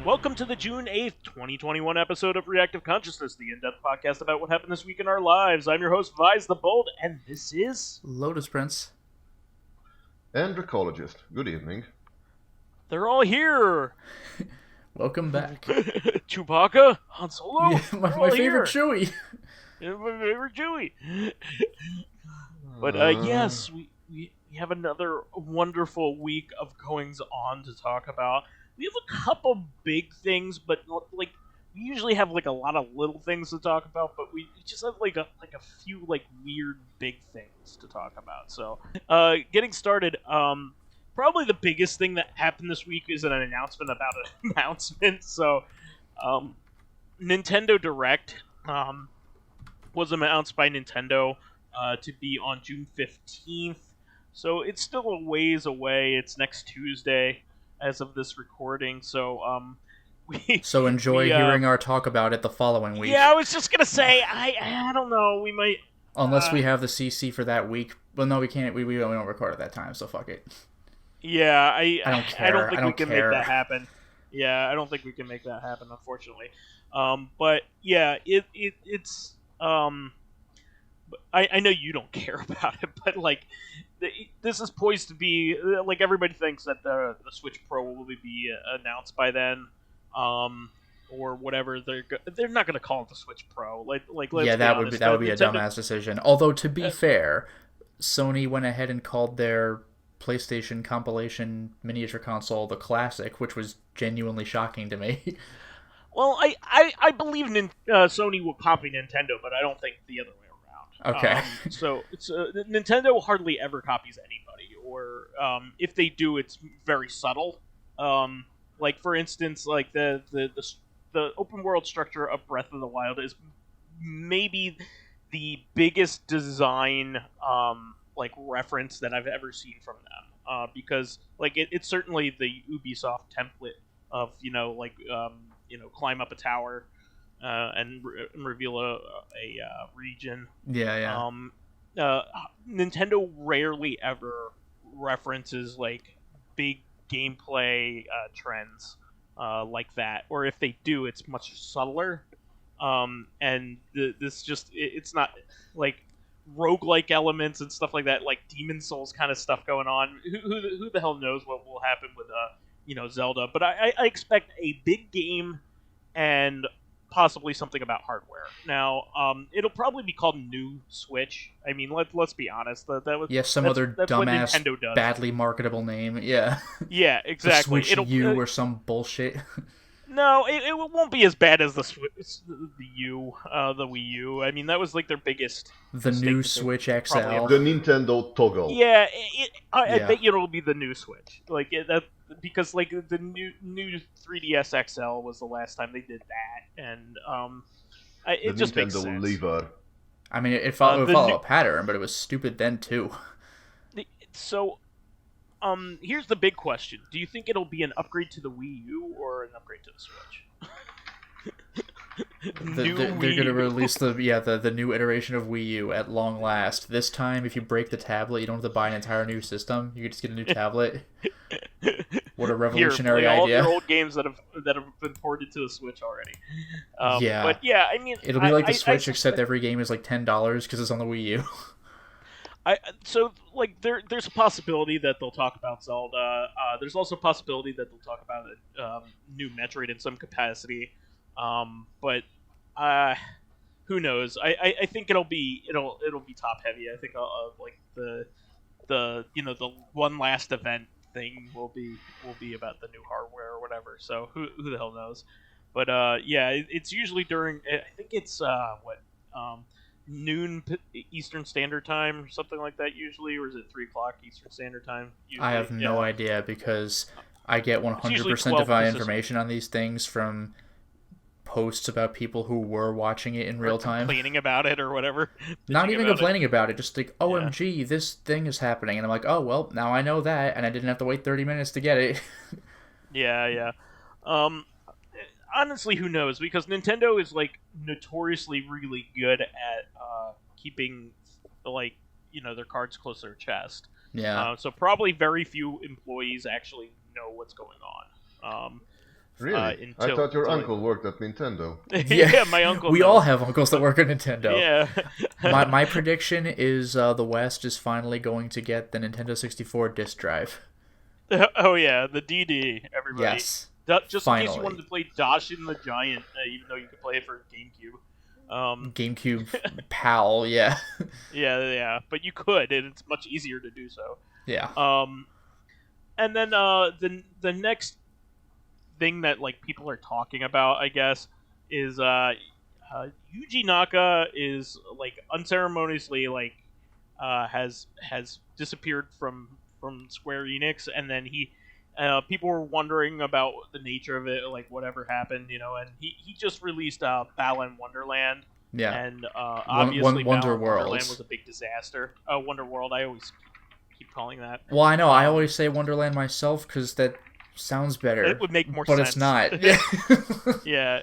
Welcome to the June 8th, 2021 episode of Reactive Consciousness, the in-depth podcast about what happened this week in our lives. I'm your host, vysethebold, and this is... Lotus Prince. And Dracologist. Good evening. They're all here! Welcome back. Chewbacca, Han Solo, Yeah, my favorite Chewie. Yeah, my favorite Chewie. But yes, we have another wonderful week of goings-on to talk about. We have a couple big things, but like we usually have like a lot of little things to talk about, but we just have like a few like weird big things to talk about. So, getting started, probably the biggest thing that happened this week is an announcement about an announcement. So, Nintendo Direct was announced by Nintendo to be on June 15th. So it's still a ways away. It's next Tuesday as of this recording. So So enjoy hearing our talk about it the following week. Yeah, I was just gonna say I don't know. We might unless we have the CC for that week. Well, no, we can't. We don't record at that time. So fuck it. Yeah, I don't care. I don't think I don't we can care. make that happen. Yeah, I don't think we can make that happen, unfortunately. But yeah, it's I know you don't care about it, but like this is poised to be like everybody thinks that the Switch Pro will be announced by then, or whatever. They're not going to call it the Switch Pro. Let's yeah, that be would honest. be a dumbass decision. Although to be fair, Sony went ahead and called their PlayStation compilation miniature console the Classic, which was genuinely shocking to me. Well, I believe Sony will copy Nintendo, but I don't think the other way around. Okay. So it's Nintendo hardly ever copies anybody, or if they do, it's very subtle. Like for instance, like the open world structure of Breath of the Wild is maybe the biggest design like reference that I've ever seen from them. Because like it's certainly the Ubisoft template of climb up a tower. And reveal a region. Yeah. Nintendo rarely ever references like big gameplay trends like that, or if they do, it's much subtler. And it's not like roguelike elements and stuff like that, like Demon Souls kind of stuff going on. Who the hell knows what will happen with Zelda? But I expect a big game and possibly something about hardware. Now, it'll probably be called New Switch. I mean, let's be honest. That was some other dumbass, badly marketable name. Yeah. Yeah, exactly. The Switch U or some bullshit. No, it won't be as bad as the Wii U. I mean, that was like their biggest. The new Switch XL. The Nintendo Toggle. Yeah, I bet you it'll be the new Switch. Like that. Because like the new 3DS XL was the last time they did that, and it just makes sense. The Nintendo Lever. I mean, it followed a pattern, but it was stupid then too. So, here's the big question: do you think it'll be an upgrade to the Wii U or an upgrade to the Switch? They're going to release the new iteration of Wii U at long last. This time, if you break the tablet, you don't have to buy an entire new system. You can just get a new tablet. What a revolutionary idea! All your old games that have been ported to the Switch already. Yeah, but yeah, I mean, it'll be like the Switch, except every game is like $10 because it's on the Wii U. So like there's a possibility that they'll talk about Zelda. There's also a possibility that they'll talk about a new Metroid in some capacity. But who knows? I think it'll be top heavy. I think like the one last event thing will be about the new hardware or whatever. So who the hell knows? But yeah, it's usually during. I think it's noon Eastern Standard Time or something like that usually, or is it 3:00 Eastern Standard Time? Usually? I have no idea because I get 100% of my information on these things from posts about people who were watching it in real time, complaining about it or whatever. Not even complaining about it, just like, OMG, this thing is happening, and I'm like, oh well, now I know that, and I didn't have to wait 30 minutes to get it. Yeah. Honestly, who knows? Because Nintendo is like notoriously really good at keeping their cards close to their chest. Yeah. So probably very few employees actually know what's going on. Really? I until, thought your until uncle worked at Nintendo. yeah, my uncle. We all have uncles that work at Nintendo. Yeah. my prediction is the West is finally going to get the Nintendo 64 disc drive. Oh yeah, the DD. Everybody. Yes. Just in case you wanted to play Dashin the Giant, even though you could play it for GameCube. GameCube PAL, yeah. Yeah, but you could, and it's much easier to do so. Yeah. And then the next thing that like people are talking about, I guess, is Yuji Naka is like unceremoniously like has disappeared from Square Enix, and then people were wondering about the nature of it, like whatever happened, and he just released Balan Wonderland. Yeah. And obviously Wonder Balan Worlds. Wonderland was a big disaster. Wonder World, I always keep calling that. Well, I know, I always say Wonderland myself because that sounds better. It would make more sense. But it's not. Yeah,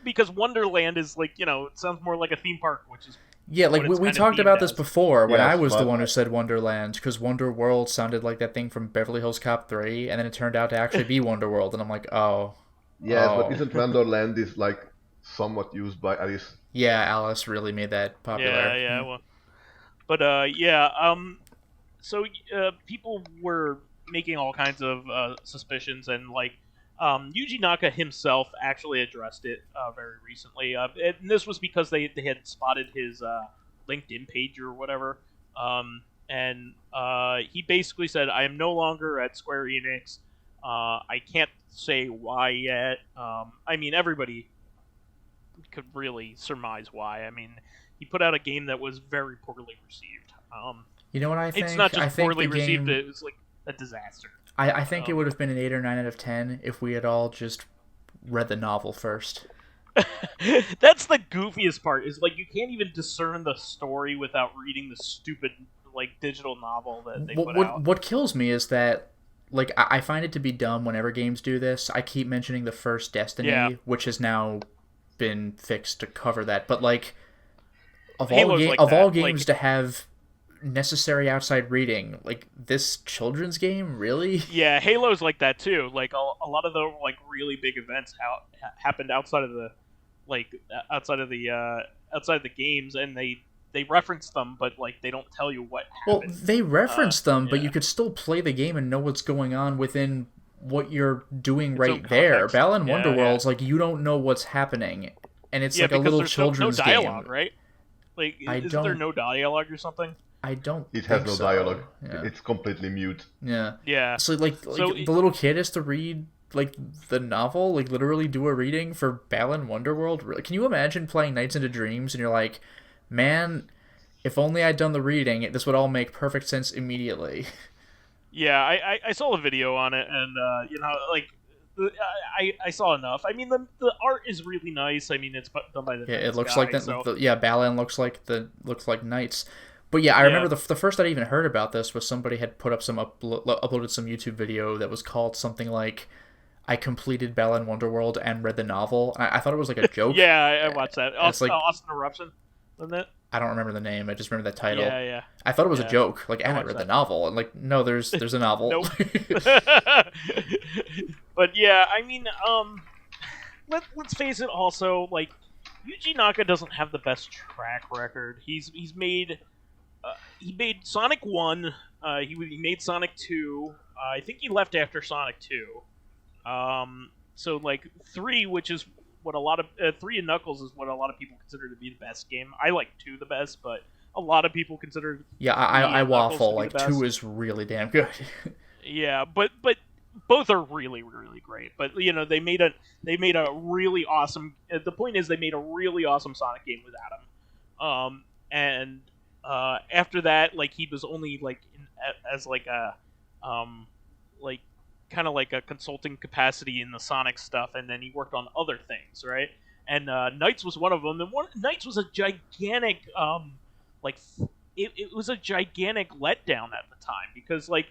because Wonderland is like, it sounds more like a theme park, which is... Yeah, like we talked about this before when I was the one who but- said Wonderland, because Wonder World sounded like that thing from Beverly Hills Cop 3, and then it turned out to actually be Wonder World, and I'm like, oh. Yes, oh. but isn't Wonderland is like somewhat used by Alice? Yeah, Alice really made that popular. Yeah, well... But, so people were making all kinds of suspicions, and like Yuji Naka himself actually addressed it very recently, and this was because they had spotted his LinkedIn page or whatever, and he basically said, "I am no longer at Square Enix. I can't say why yet." I mean, everybody could really surmise why. I mean, he put out a game that was very poorly received. You know what I think? It's not just I think poorly the received; game... it was like a disaster. I think it would have been an 8 or 9 out of 10 if we had all just read the novel first. That's the goofiest part. Is like you can't even discern the story without reading the stupid like digital novel that they put out. What kills me is that like I find it to be dumb whenever games do this. I keep mentioning the first Destiny, which has now been fixed to cover that. But like of all games to have necessary outside reading, like this children's game, really? Yeah, Halo's like that too. Like a lot of the like really big events happened outside of the games, and they reference them, but like they don't tell you what happened. Well, they reference them, but you could still play the game and know what's going on within what you're doing right there. Balan Wonderworld's like you don't know what's happening, and it's like a little children's no dialogue, game, right? Like, isn't there no dialogue or something? I don't. It has no dialogue. Yeah. It's completely mute. Yeah. Yeah. So the little kid has to read like the novel, like literally do a reading for Balan Wonderworld. Can you imagine playing Nights into Dreams and you're like, man, if only I'd done the reading, this would all make perfect sense immediately. Yeah, I saw a video on it, and I saw enough. I mean, the art is really nice. I mean, it's done by the it looks guy, like that. so... Balan looks like Knights. But yeah, I remember the first I'd even heard about this was somebody had put up uploaded some YouTube video that was called something like, I completed Balan Wonderworld and read the novel. I thought it was like a joke. Yeah, I watched that. Like, Austin Eruption, wasn't it? I don't remember the name. I just remember that title. Yeah. I thought it was a joke. Like, and I read the novel. And like, no, there's a novel. Nope. But yeah, I mean, let's face it. Also, like, Yuji Naka doesn't have the best track record. He made Sonic 1. He made Sonic 2. I think he left after Sonic 2. So like 3, which is what a lot of 3 and Knuckles is what a lot of people consider to be the best game. I like 2 the best, but a lot of people consider I waffle. Like 2 is really damn good. Yeah, but both are really really great. But they made a really awesome. The point is they made a really awesome Sonic game without him. And after that, like he was only like as like a like kind of like a consulting capacity in the Sonic stuff, and then he worked on other things, right? And Knights was one of them. And Knights was a gigantic it was a gigantic letdown at the time, because like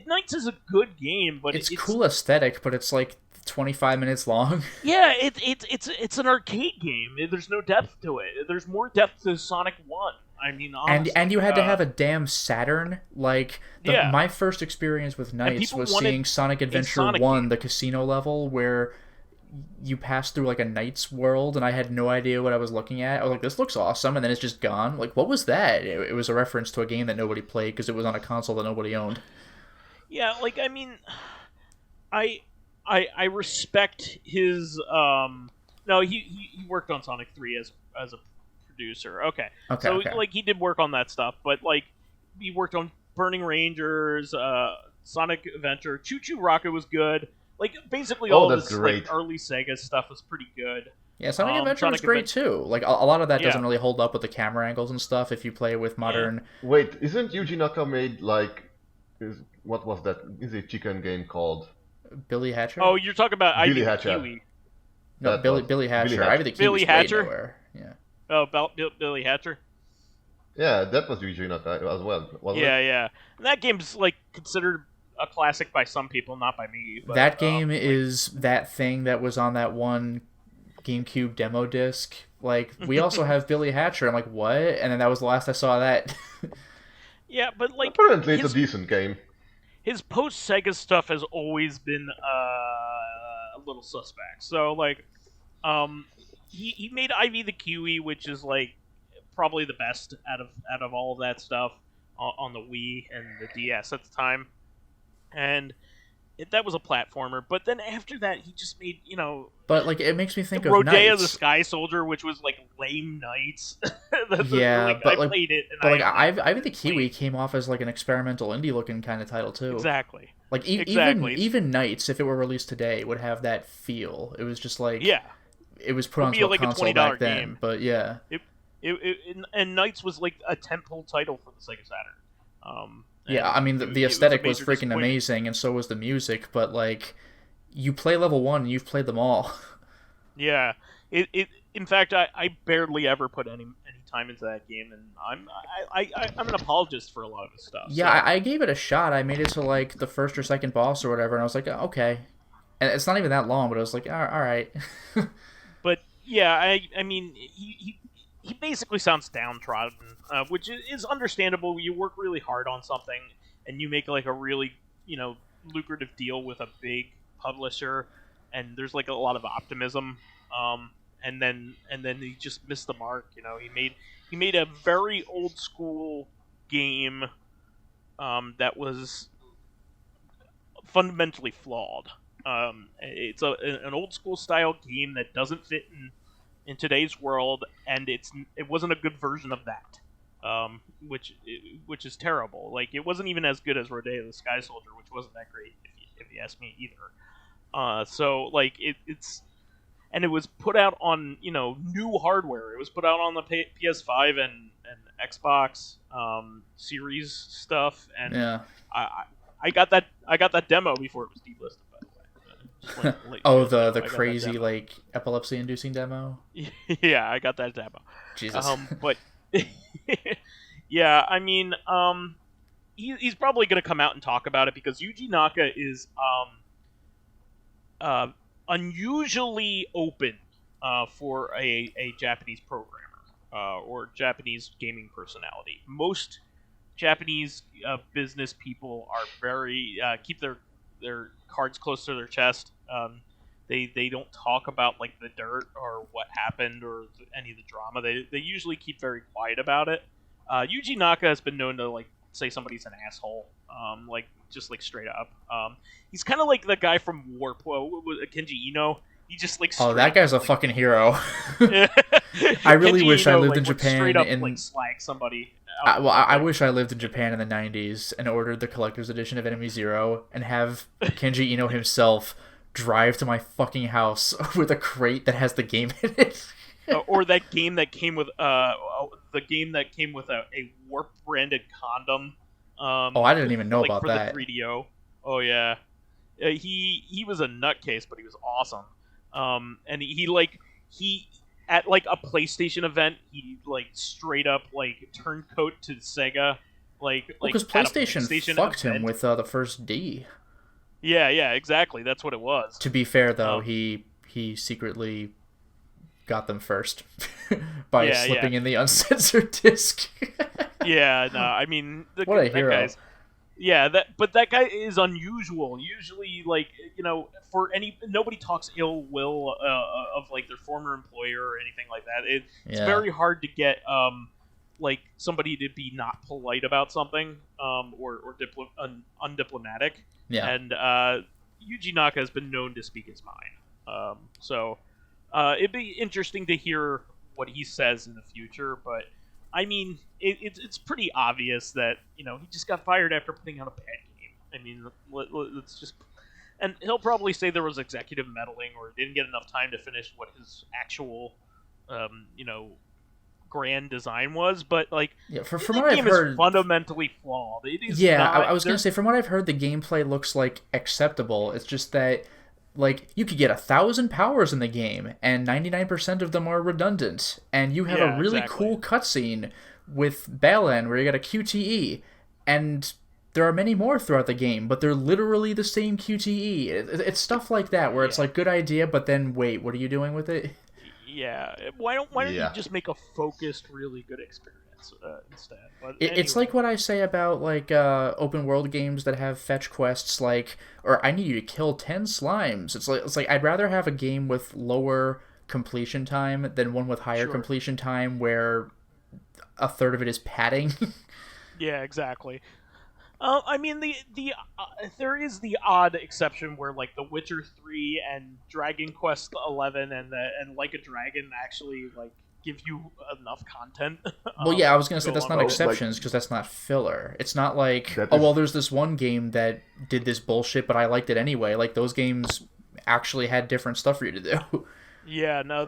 Knights is a good game, but it's cool aesthetic, but it's like 25 minutes long. Yeah, it's an arcade game. There's no depth to it. There's more depth to Sonic 1. I mean, honestly, and you had to have a damn Saturn. Like my first experience with Knights was seeing Sonic Adventure 1, the casino level, where you pass through like a knight's world, and I had no idea what I was looking at. I was like, this looks awesome, and then it's just gone. Like, what was that? It was a reference to a game that nobody played because it was on a console that nobody owned. Yeah, like, I mean, I respect his no, he worked on Sonic 3 as a producer. Okay. So like he did work on that stuff, but like he worked on Burning Rangers, Sonic Adventure, Choo Choo Rocket was good. Like basically all this like early Sega stuff was pretty good. Yeah, Sonic Adventure was great too. Like a lot of that doesn't really hold up with the camera angles and stuff if you play with modern. Wait, isn't Yuji Naka made like what was that? Is a chicken game called? Billy Hatcher? Oh, you're talking about Billy Hatcher. Kiwi. No, Billy Hatcher. Ivy the Kiwi's way nowhere. Yeah. Oh, Billy Hatcher? Yeah, that was Yuji Naka as well, wasn't it? Yeah. And that game's like considered a classic by some people, not by me. But, that game is that thing that was on that one GameCube demo disc. Like, we also have Billy Hatcher. I'm like, what? And then that was the last I saw of that. Yeah, but like apparently it's a decent game. His post-Sega stuff has always been a little suspect. So like, he made Ivy the Kiwi, which is like probably the best out of all of that stuff on the Wii and the DS at the time, and that was a platformer. But then after that, he just made But like, it makes me think of Rodea Knights. the Sky Soldier, which was like lame Knights. Yeah, but I played it. And but like, Ivy the Kiwi came off as like an experimental indie looking kind of title too. Exactly. Like even Knights, if it were released today, would have that feel. It was just like it was put onto a like console a $20 back then. game. But yeah, and Knights was like a tentpole title for the Sega Saturn. Yeah, I mean the aesthetic was freaking amazing, and so was the music. But like, you play level 1, and you've played them all. Yeah, in fact, I barely ever put any time into that game, and I'm an apologist for a lot of this stuff. Yeah, so. I gave it a shot. I made it to like the first or second boss or whatever, and I was like, oh, okay. And it's not even that long, but I was like, all right. But yeah, I mean, he basically sounds downtrodden, which is understandable. You work really hard on something, and you make like a really lucrative deal with a big publisher, and there's like a lot of optimism, and then he just missed the mark. He made a very old school game that was fundamentally flawed. It's an old school style game that doesn't fit in today's world, and it wasn't a good version of that, which is terrible. Like, it wasn't even as good as Rodea the Sky Soldier, which wasn't that great if you ask me either. So like and it was put out on new hardware. It was put out on the PS5 and Xbox Series stuff, and yeah. I got that demo before it was delisted. The crazy like epilepsy inducing demo. Yeah, I got that demo. Jesus. But yeah, I mean, he's probably gonna come out and talk about it because Yuji Naka is unusually open for a Japanese programmer or Japanese gaming personality. Most Japanese business people are very keep their cards close to their chest. They don't talk about like the dirt or what happened or any of the drama. They usually keep very quiet about it. Yuji Naka has been known to like say somebody's an asshole, like just like straight up. He's kind of like the guy from Warp, Kenji Ino. He just like that guy's a fucking hero. I really wish I lived in Japan straight up like slag somebody. I wish I lived in Japan in the 90s and ordered the collector's edition of Enemy Zero and have Kenji Ino himself drive to my fucking house with a crate that has the game in it. Or that game that came with a Warp branded condom. I didn't even know about that. For the 3DO. Oh yeah, he was a nutcase, but he was awesome. And he at like a PlayStation event, he like straight up like turncoat to Sega, because PlayStation fucked him with the first D. Yeah, exactly. That's what it was. To be fair, though, he secretly got them first by slipping in the uncensored disc. Yeah, no, I mean, what a hero. but that guy is unusual. Usually, like, nobody talks ill will of like their former employer or anything like that. It's very hard to get like somebody to be not polite about something or undiplomatic. Yeah. And Yuji Naka has been known to speak his mind. So it'd be interesting to hear what he says in the future, but I mean, it's pretty obvious that, he just got fired after putting out a bad game. I mean, let's just... And he'll probably say there was executive meddling or didn't get enough time to finish what his actual, grand design was, but, like, from the what game I've heard... is fundamentally flawed. It is I was going to say, from what I've heard, the gameplay looks, like, acceptable. It's just that... Like, you could get 1,000 powers in the game, and 99% of them are redundant. And you have a really cool cutscene with Balan, where you got a QTE, and there are many more throughout the game, but they're literally the same QTE. It's stuff like that, where it's like, good idea, but then, wait, what are you doing with it? Yeah, why don't you just make a focused, really good experience instead? But it's like what I say about, like, open world games that have fetch quests, like, or I need you to kill 10 slimes. It's like I'd rather have a game with lower completion time than one with higher completion time where a third of it is padding. Yeah, exactly. I mean, there is the odd exception where, like, The Witcher 3 and Dragon Quest 11 and Like a Dragon actually, like, give you enough content. Well, yeah, I was going to say that's not exceptions, because that's not filler. It's not like, there's this one game that did this bullshit, but I liked it anyway. Like, those games actually had different stuff for you to do. Yeah, no,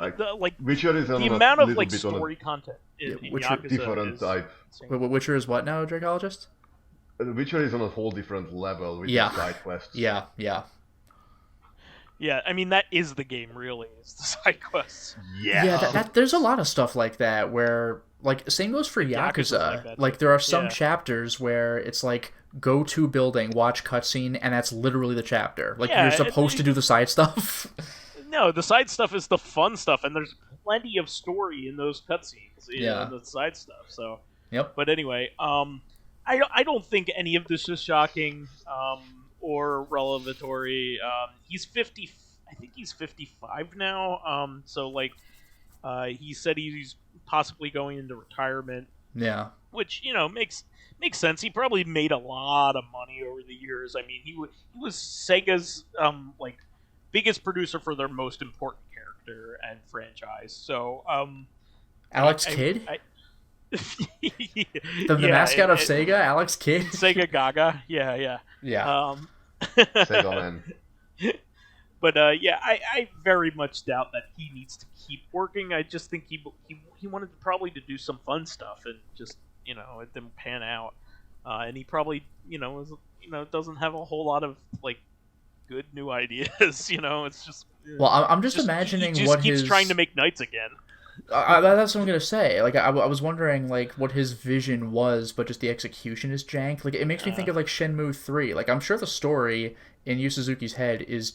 Witcher is the amount of, like, story content in Yakuza different is type. Witcher is what now, Dracologist? Witcher is on a whole different level with the side quests. Yeah. Yeah, I mean, that is the game, really, is the side quests. Yeah, there's a lot of stuff like that where, like, same goes for Yakuza. Like, there are some chapters where it's like, go to building, watch cutscene, and that's literally the chapter. Like, you're supposed to do the side stuff. No, the side stuff is the fun stuff, and there's plenty of story in those cutscenes, the side stuff, so... Yep. But anyway, I don't think any of this is shocking, or revelatory. He's 50. I think he's 55 now. So like, he said he's possibly going into retirement. Yeah. Which makes sense. He probably made a lot of money over the years. I mean, he was Sega's like biggest producer for their most important character and franchise. So Alex Kidd. The mascot of Sega, Alex Kidd. Sega Gaga. Yeah. Sega man. But I very much doubt that he needs to keep working. I just think he wanted probably to do some fun stuff, and just it didn't pan out. And he probably doesn't have a whole lot of like good new ideas. It's just I'm just imagining he keeps trying to make Knights again. That's what I'm gonna say. Like, I was wondering like what his vision was, but just the execution is jank. Like, it makes me think of like Shenmue 3. Like, I'm sure the story in Yu Suzuki's head is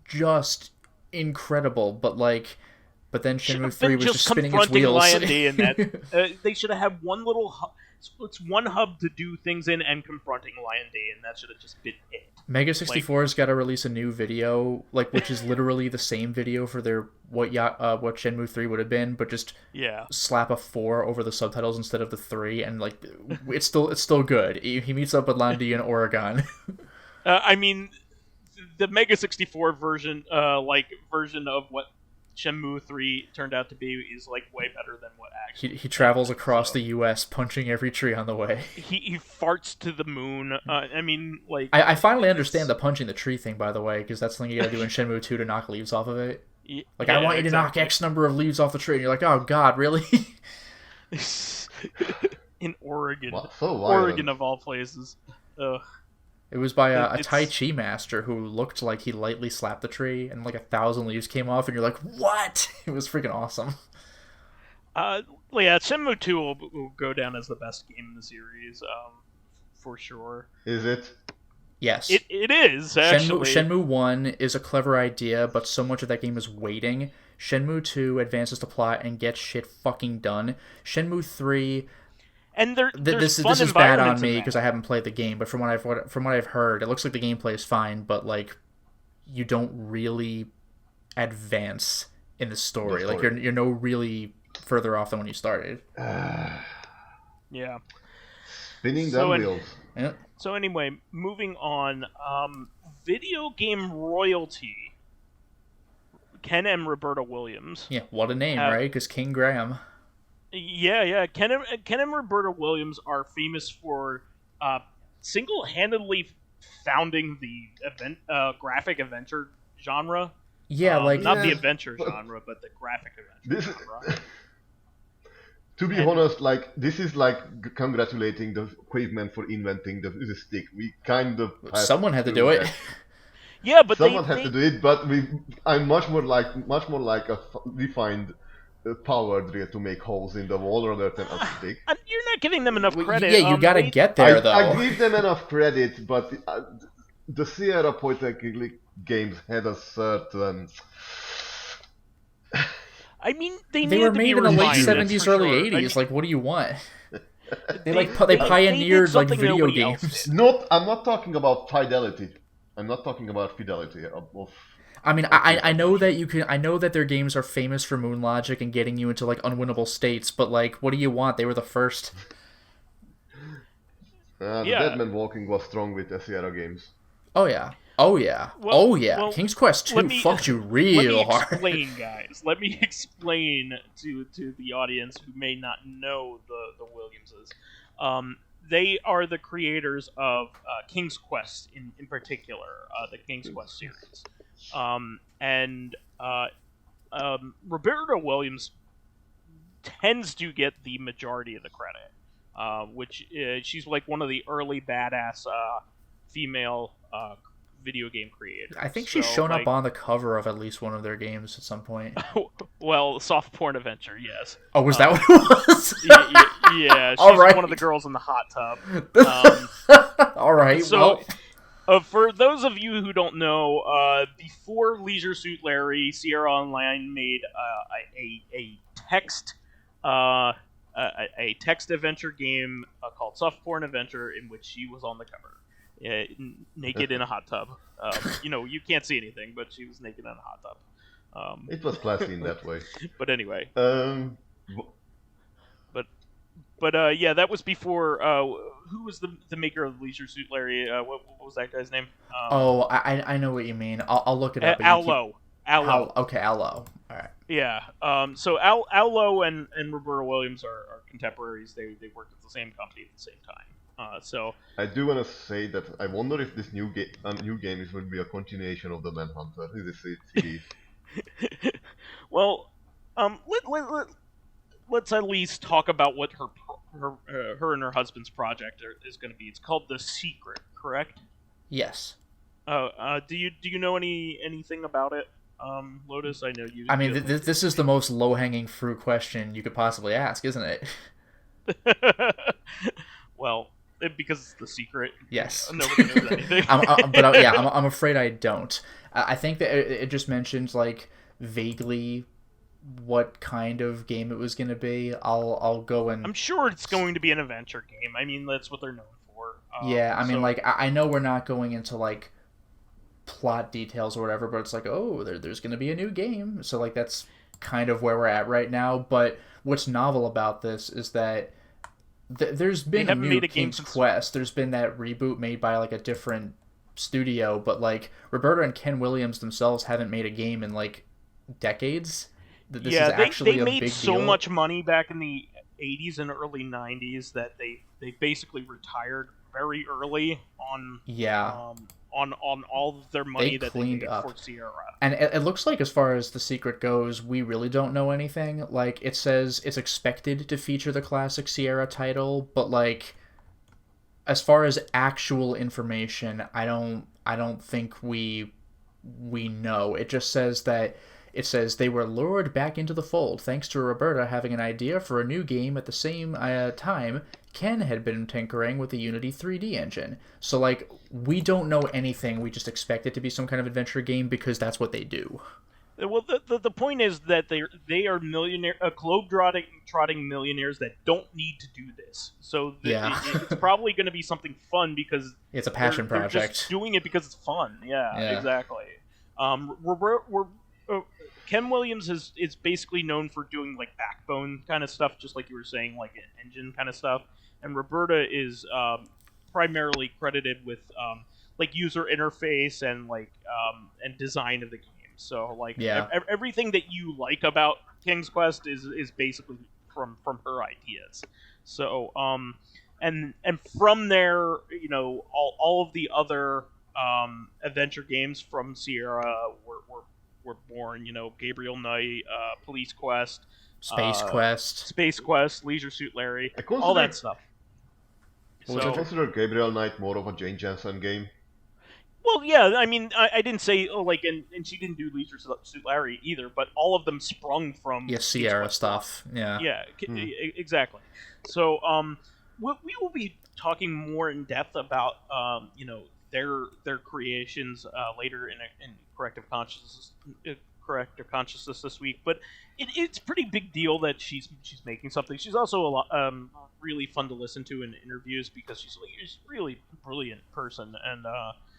just incredible, but then Shenmue 3 was just spinning its wheels. In that. They should have had one little hub. It's one hub to do things in, and confronting Lion D, and that should have just been it. Mega 64's got to release a new video, like, which is literally the same video for their what Shenmue 3 would have been, but just slap a 4 over the subtitles instead of the 3, and like it's still good. He meets up with Landy in Oregon. I mean, the Mega 64 version of what Shenmue 3 turned out to be is like way better than what actually he travels across the US punching every tree on the way. He farts to the moon. I mean, like, I finally understand the punching the tree thing, by the way, because that's something you gotta do in Shenmue 2 to knock leaves off of it. Like, I want you to knock X number of leaves off the tree, and you're like, oh god, really? In Oregon. So Oregon of all places. Ugh. It was by a Tai Chi master who looked like he lightly slapped the tree, and like 1,000 leaves came off, and you're like, what? It was freaking awesome. Shenmue 2 will go down as the best game in the series, for sure. Is it? Yes. It is, actually. Shenmue 1 is a clever idea, but so much of that game is waiting. Shenmue 2 advances the plot and gets shit fucking done. Shenmue 3... And this is bad on me because I haven't played the game, but from what I've heard, it looks like the gameplay is fine, but like you don't really advance in the story. Like you're no really further off than when you started. Yeah. Spinning them wheels. Yeah. So anyway, moving on. Video game royalty. Ken and Roberta Williams. Yeah, what a name, right? Because King Graham. Yeah. Ken and Roberta Williams are famous for single-handedly founding the graphic adventure genre. Yeah, not the adventure genre, but the graphic adventure genre. To be honest, like this is like congratulating the caveman for inventing the stick. We kind of someone had to do it. Yeah, but someone had to do it. But I'm much more like a refined powered to make holes in the wall rather than a stick. You're not giving them enough credit. Yeah, you gotta get there though. I give them enough credit, but the Sierra Polytechnic games had a certain. I mean, they were made in the late 70s, early 80s. I mean, like, what do you want? They pioneered like video games. I'm not talking about fidelity. I'm not talking about fidelity. I mean, I know that you can. I know that their games are famous for moon logic and getting you into like unwinnable states. But like, what do you want? They were the first. The Dead Man Walking was strong with the Sierra games. Oh yeah. Well, King's Quest 2 fucked you real hard. Let me explain, guys. Let me explain to the audience who may not know the Williamses. They are the creators of King's Quest in particular, the King's Quest series. Roberta Williams tends to get the majority of the credit, which she's like one of the early badass female video game creators. I think she's shown up on the cover of at least one of their games at some point. Well, soft porn adventure, yes. Oh, was that what it was? Yeah, she's one of the girls in the hot tub. All right. So, for those of you who don't know, before Leisure Suit Larry, Sierra Online made a text adventure game called Soft Porn Adventure, in which she was on the cover. Naked in a hot tub. You can't see anything, but she was naked in a hot tub. It was classy in that way. But anyway. Yeah, that was before. Who was the maker of Leisure Suit Larry? What was that guy's name? I know what you mean. I'll look it up. Allo. Okay, Allo. All right. Yeah. So Allo and Roberta Williams are contemporaries. They worked at the same company at the same time. So I do want to say that I wonder if this new game is going to be a continuation of the Manhunter. Well, let's at least talk about what her and her husband's project is going to be. It's called The Secret, correct? Yes. Do you know anything about it, Lotus? I know you. I mean, this is the most low-hanging fruit question you could possibly ask, isn't it? Well. Because it's The Secret. Yes. Nobody knows anything. I'm afraid I don't. I think that it just mentions like vaguely what kind of game it was going to be. I'll go and. I'm sure it's going to be an adventure game. I mean, that's what they're known for. I know we're not going into like plot details or whatever, but it's like, oh, there's going to be a new game. So like that's kind of where we're at right now. But what's novel about this is that. There's been a new King's Quest. There's been that reboot made by like a different studio, but like Roberta and Ken Williams themselves haven't made a game in like decades. This is actually they made big so deal. much money back in the 80s and early 90s that they basically retired very early on all of their money that they made for Sierra. And it looks like as far as The Secret goes, we really don't know anything. Like, it says it's expected to feature the classic Sierra title, but like, as far as actual information, I don't think we know. It just says that they were lured back into the fold thanks to Roberta having an idea for a new game at the same time Ken had been tinkering with the Unity 3D engine. So, like, we don't know anything. We just expect it to be some kind of adventure game because that's what they do. Well, the point is that they are globe-trotting millionaires that don't need to do this. So it's probably going to be something fun because it's a passion project. They're just doing it because it's fun. Yeah. Exactly. Ken Williams is basically known for doing like backbone kind of stuff, just like you were saying, like engine kind of stuff. And Roberta is primarily credited with like user interface and like and design of the game. So like everything that you like about King's Quest is basically from her ideas. So and from there, you know, all of the other adventure games from Sierra were born. You know, Gabriel Knight, Police Quest, Space Quest, Leisure Suit Larry, all that stuff. Would you consider Gabriel Knight more of a Jane Jensen game? Well, yeah, I mean, I didn't say, and she didn't do Leisure Suit Larry either, but all of them sprung from Sierra stuff. Yeah, exactly. So, we will be talking more in depth about, you know, their creations later in Corrective Consciousness this week. But it's a pretty big deal that she's making something. She's also a lot, really fun to listen to in interviews because she's a really brilliant person and.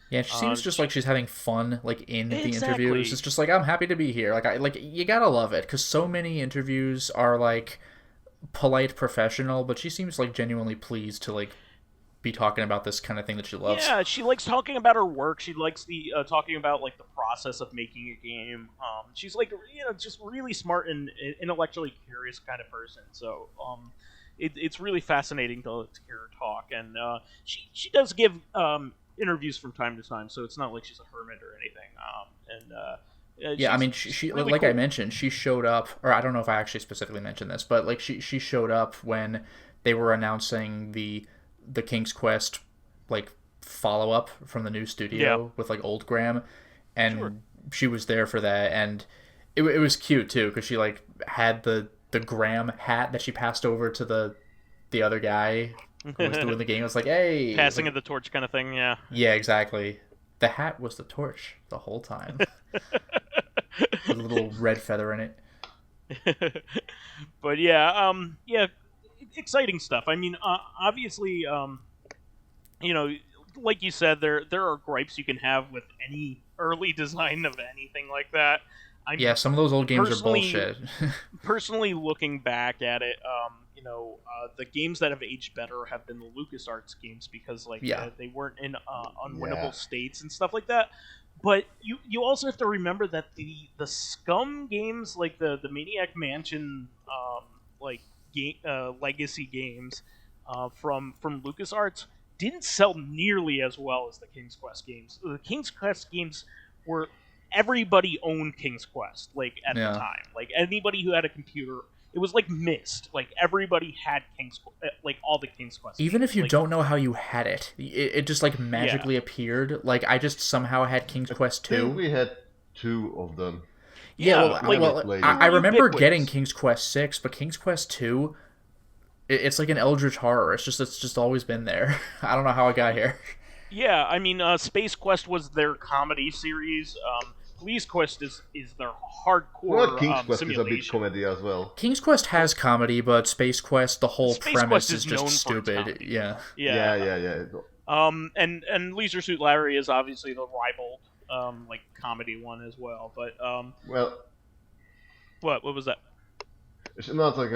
Yeah, she seems just like she's having fun, like in the interviews. It's just like, I'm happy to be here. Like you gotta love it because so many interviews are like polite, professional, but she seems like genuinely pleased to like be talking about this kind of thing that she loves. Yeah, she likes talking about her work. She likes the talking about like the process of making a game. She's like, you know, just really smart and intellectually curious kind of person. So it's really fascinating to hear her talk, and she does give interviews from time to time, so it's not like she's a hermit or anything. Yeah, I mean, she really like cool. I mentioned, she showed up, or I don't know if I actually specifically mentioned this, but like she showed up when they were announcing the King's Quest like follow up from the new studio with like Old Graham, and she was there for that, and it was cute too because she like had the Graham hat that she passed over to the other guy who was doing the game. It was like, hey, passing of the torch kind of thing. Yeah, exactly. The hat was the torch the whole time. With a little red feather in it. But yeah, exciting stuff. I mean, obviously, you know, like you said, there are gripes you can have with any early design of anything like that. Some of those old games are bullshit. Personally, looking back at it, you know, the games that have aged better have been the LucasArts games because, like, they weren't in unwinnable states and stuff like that. But you also have to remember that the Scum games, like the Maniac Mansion, legacy games from LucasArts, didn't sell nearly as well as the King's Quest games. The King's Quest games were everybody owned King's Quest, like at the time. Like anybody who had a computer, it was like Myst. Like everybody had like all the King's Quest. Even games. If you don't know how you had it, it just like magically appeared. Like I just somehow had King's Quest 2. I think we had 2 of them. I remember getting King's Quest 6, but King's Quest 2, it's like an eldritch horror. It's just always been there. I don't know how it got here. Yeah, I mean, Space Quest was their comedy series. Police Quest is their hardcore King's Quest simulation. is a big comedy as well. King's Quest has comedy, but Space Quest, the whole premise is just stupid. Yeah. And Leisure Suit Larry is obviously the rival, like comedy one as well. But what was that? It's not like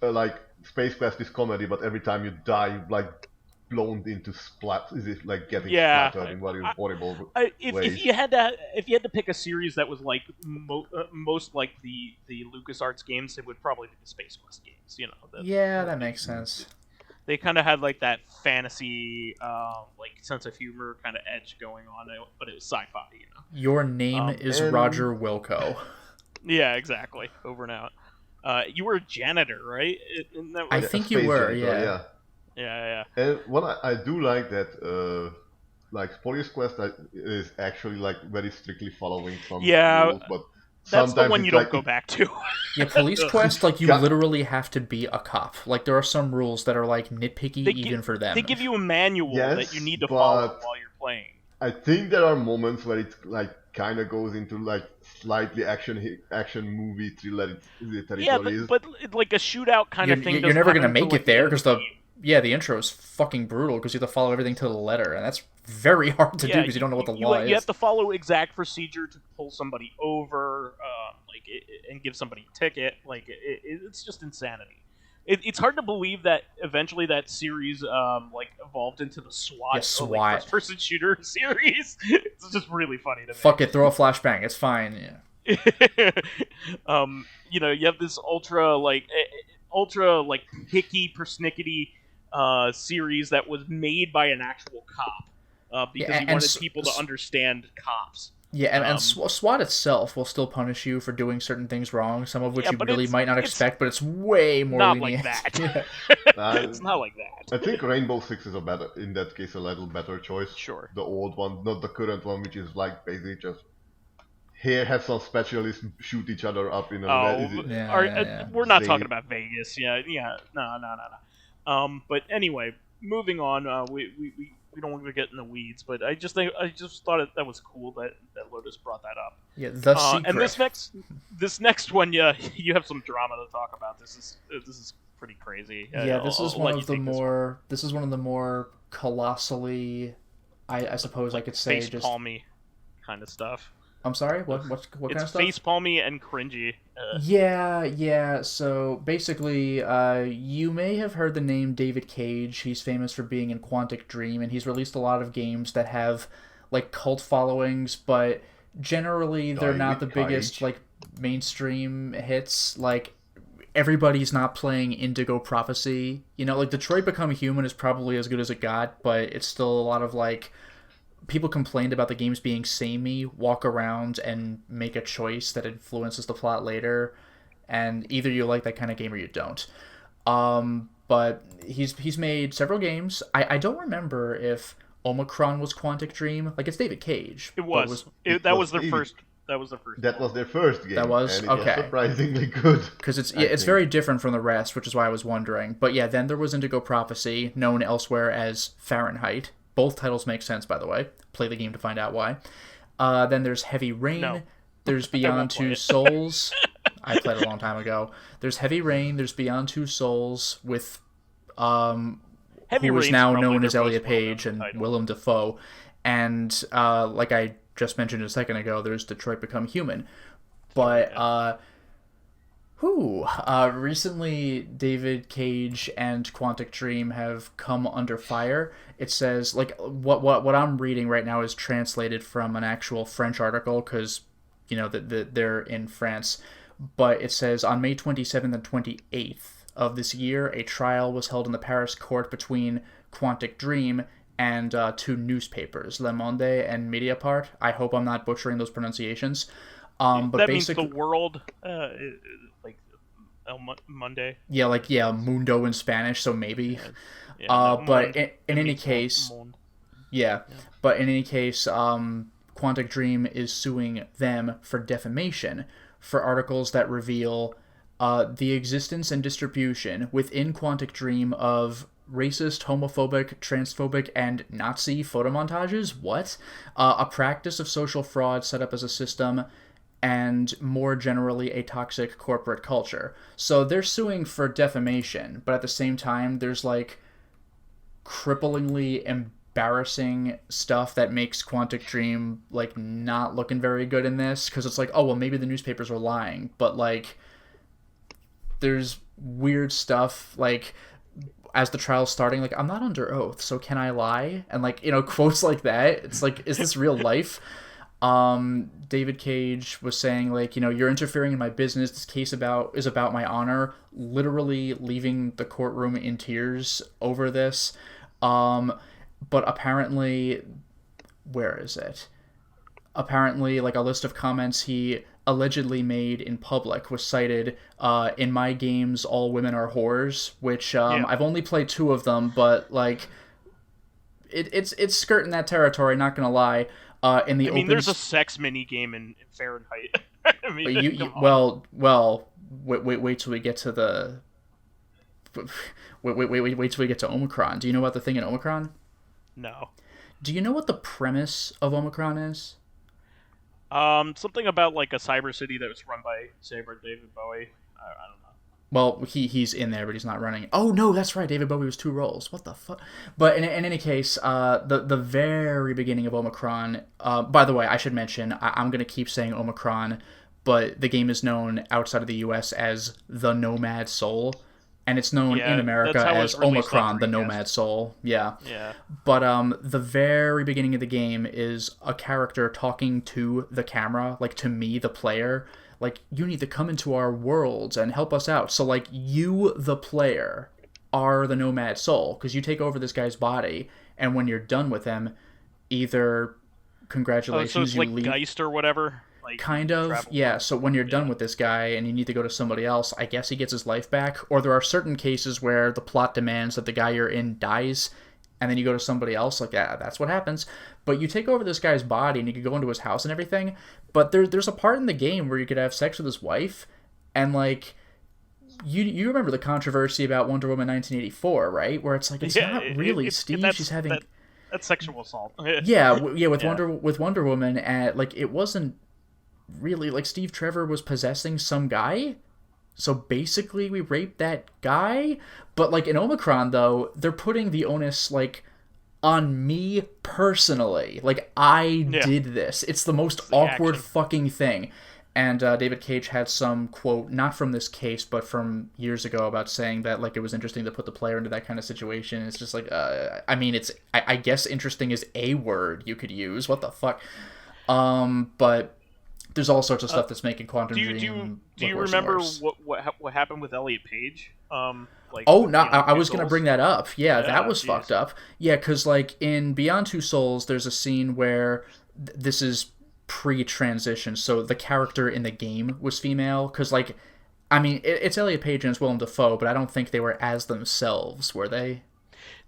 like Space Quest is comedy, but every time you die, like blown into splats. Is it like getting splattered in very horrible ways? If you had to pick a series that was like most like the LucasArts games, it would probably be the Space Quest games. You know. That makes sense. They kind of had like that fantasy, like sense of humor kind of edge going on, but it was sci-fi. You know. Your name is Roger Wilco. Yeah, exactly. Over and out. You were a janitor, right? I think you were. Janitor, Yeah. And what I do like that, like Police Quest is actually like very strictly following some rules, but that's the one you don't go back to. Yeah, Police Quest, like you literally have to be a cop. Like there are some rules that are like nitpicky even for them. They give you a manual that you need to follow while you're playing. I think there are moments where it like kind of goes into like slightly action movie thriller territory. But like a shootout kind of thing. You're never gonna make it there because the intro is fucking brutal because you have to follow everything to the letter, and that's very hard to do because you don't know what the law is. You have to follow exact procedure to pull somebody over, and give somebody a ticket. Like it's just insanity. It's hard to believe that eventually that series evolved into the SWAT, first-person shooter series. It's just really funny to me. Fuck it, throw a flashbang. It's fine. Yeah. You have this ultra hickey persnickety series that was made by an actual cop because he wanted people to understand cops. Yeah, and SWAT itself will still punish you for doing certain things wrong, some of which you really might not expect, but it's way more lenient. Like that. It's not like that. I think Rainbow Six is a little better choice. Sure. The old one, not the current one, which is like basically just here have some specialists shoot each other up in a we're not talking about Vegas. No. But anyway, moving on. We don't want to get in the weeds, but I just thought that was cool that Lotus brought that up. Yeah, the secret. And this next one, you have some drama to talk about. This is pretty crazy. Yeah, this is one of the more colossally, I suppose I could say, face palmy kind of stuff. I'm sorry. What kind of stuff? It's face palmy and cringy. Yeah. So basically, you may have heard the name David Cage. He's famous for being in Quantic Dream, and he's released a lot of games that have like cult followings, but generally they're not the biggest like mainstream hits. Like everybody's not playing Indigo Prophecy. Like Detroit Become Human is probably as good as it got, but it's still a lot of like. People complained about the games being samey, walk around and make a choice that influences the plot later, and either you like that kind of game or you don't. But he's made several games. I don't remember if Omicron was Quantic Dream. Like, it's David Cage. That was their first. That was their first game. That was? And okay. It was surprisingly good. Because it's very different from the rest, which is why I was wondering. But yeah, then there was Indigo Prophecy, known elsewhere as Fahrenheit. Both titles make sense, by the way. Play the game to find out why. Then there's Heavy Rain. No. There's Beyond Two Souls. I played a long time ago. There's Heavy Rain. There's Beyond Two Souls with who is now known as Elliot Page and Willem Dafoe. And like I just mentioned a second ago, there's Detroit Become Human. But recently David Cage and Quantic Dream have come under fire. It says, like, what I'm reading right now is translated from an actual French article because, they're in France. But it says, on May 27th and 28th of this year, a trial was held in the Paris court between Quantic Dream and two newspapers, Le Monde and Mediapart. I hope I'm not butchering those pronunciations. But that means the world, like El Monday. Yeah, Mundo in Spanish, so maybe. But in any case, But in any case, Quantic Dream is suing them for defamation for articles that reveal the existence and distribution within Quantic Dream of racist, homophobic, transphobic, and Nazi photomontages. What? A practice of social fraud set up as a system, and more generally a toxic corporate culture. So they're suing for defamation, but at the same time there's like cripplingly embarrassing stuff that makes Quantic Dream like not looking very good in this, because it's like, oh well, maybe the newspapers are lying, but like there's weird stuff like as the trial's starting, like, I'm not under oath, so can I lie? And like, quotes like that. It's like, is this real life? David Cage was saying, like, you're interfering in my business. This case is about my honor. Literally leaving the courtroom in tears over this. But apparently, where is it? Apparently, like, a list of comments he allegedly made in public was cited, in my games, all women are whores, which, I've only played 2 of them, but, like, it's skirting that territory, not gonna lie. There's a sex mini game in Fahrenheit. Wait till we get to the. Wait till we get to Omicron. Do you know about the thing in Omicron? No. Do you know what the premise of Omicron is? Something about like a cyber city that was run by David Bowie. I don't know. Well, he's in there, but he's not running. Oh no, that's right. David Bowie was 2 roles. What the fuck? But in any case, the very beginning of Omicron. By the way, I should mention I'm gonna keep saying Omicron, but the game is known outside of the U.S. as the Nomad Soul, and it's known in America as Omicron, the Nomad Soul. Yeah. Yeah. But the very beginning of the game is a character talking to the camera, like to me, the player. Like, you need to come into our worlds and help us out. So, like, you, the player, are the Nomad Soul, because you take over this guy's body, and when you're done with him, either, congratulations, so it's you like leave... Geist or whatever? Like, kind of, yeah. So when you're done with this guy and you need to go to somebody else, I guess he gets his life back. Or there are certain cases where the plot demands that the guy you're in dies, and then you go to somebody else. Like, yeah, that's what happens. But you take over this guy's body and you can go into his house and everything. But there's a part in the game where you could have sex with his wife, and like, you remember the controversy about Wonder Woman 1984, right? Where it's like, it's not really Steve. She's having that's sexual assault. With Wonder Woman, like, it wasn't really like Steve Trevor was possessing some guy. So basically, we raped that guy. But like in Omicron, though, they're putting the onus like on me personally. Like, I did this. It's the most awkward fucking thing. And David Cage had some quote, not from this case, but from years ago, about saying that like it was interesting to put the player into that kind of situation. It's just like, I mean, it's I guess interesting is a word you could use. What the fuck? But there's all sorts of stuff that's making Quantum Dream. Do you remember what happened with Elliot Page? I was gonna bring that up. Yeah, that was fucked up. Yeah, because like in Beyond Two Souls, there's a scene where this is pre-transition, so the character in the game was female. Because like, I mean, it's Elliot Page and it's Willem Dafoe, but I don't think they were as themselves, were they?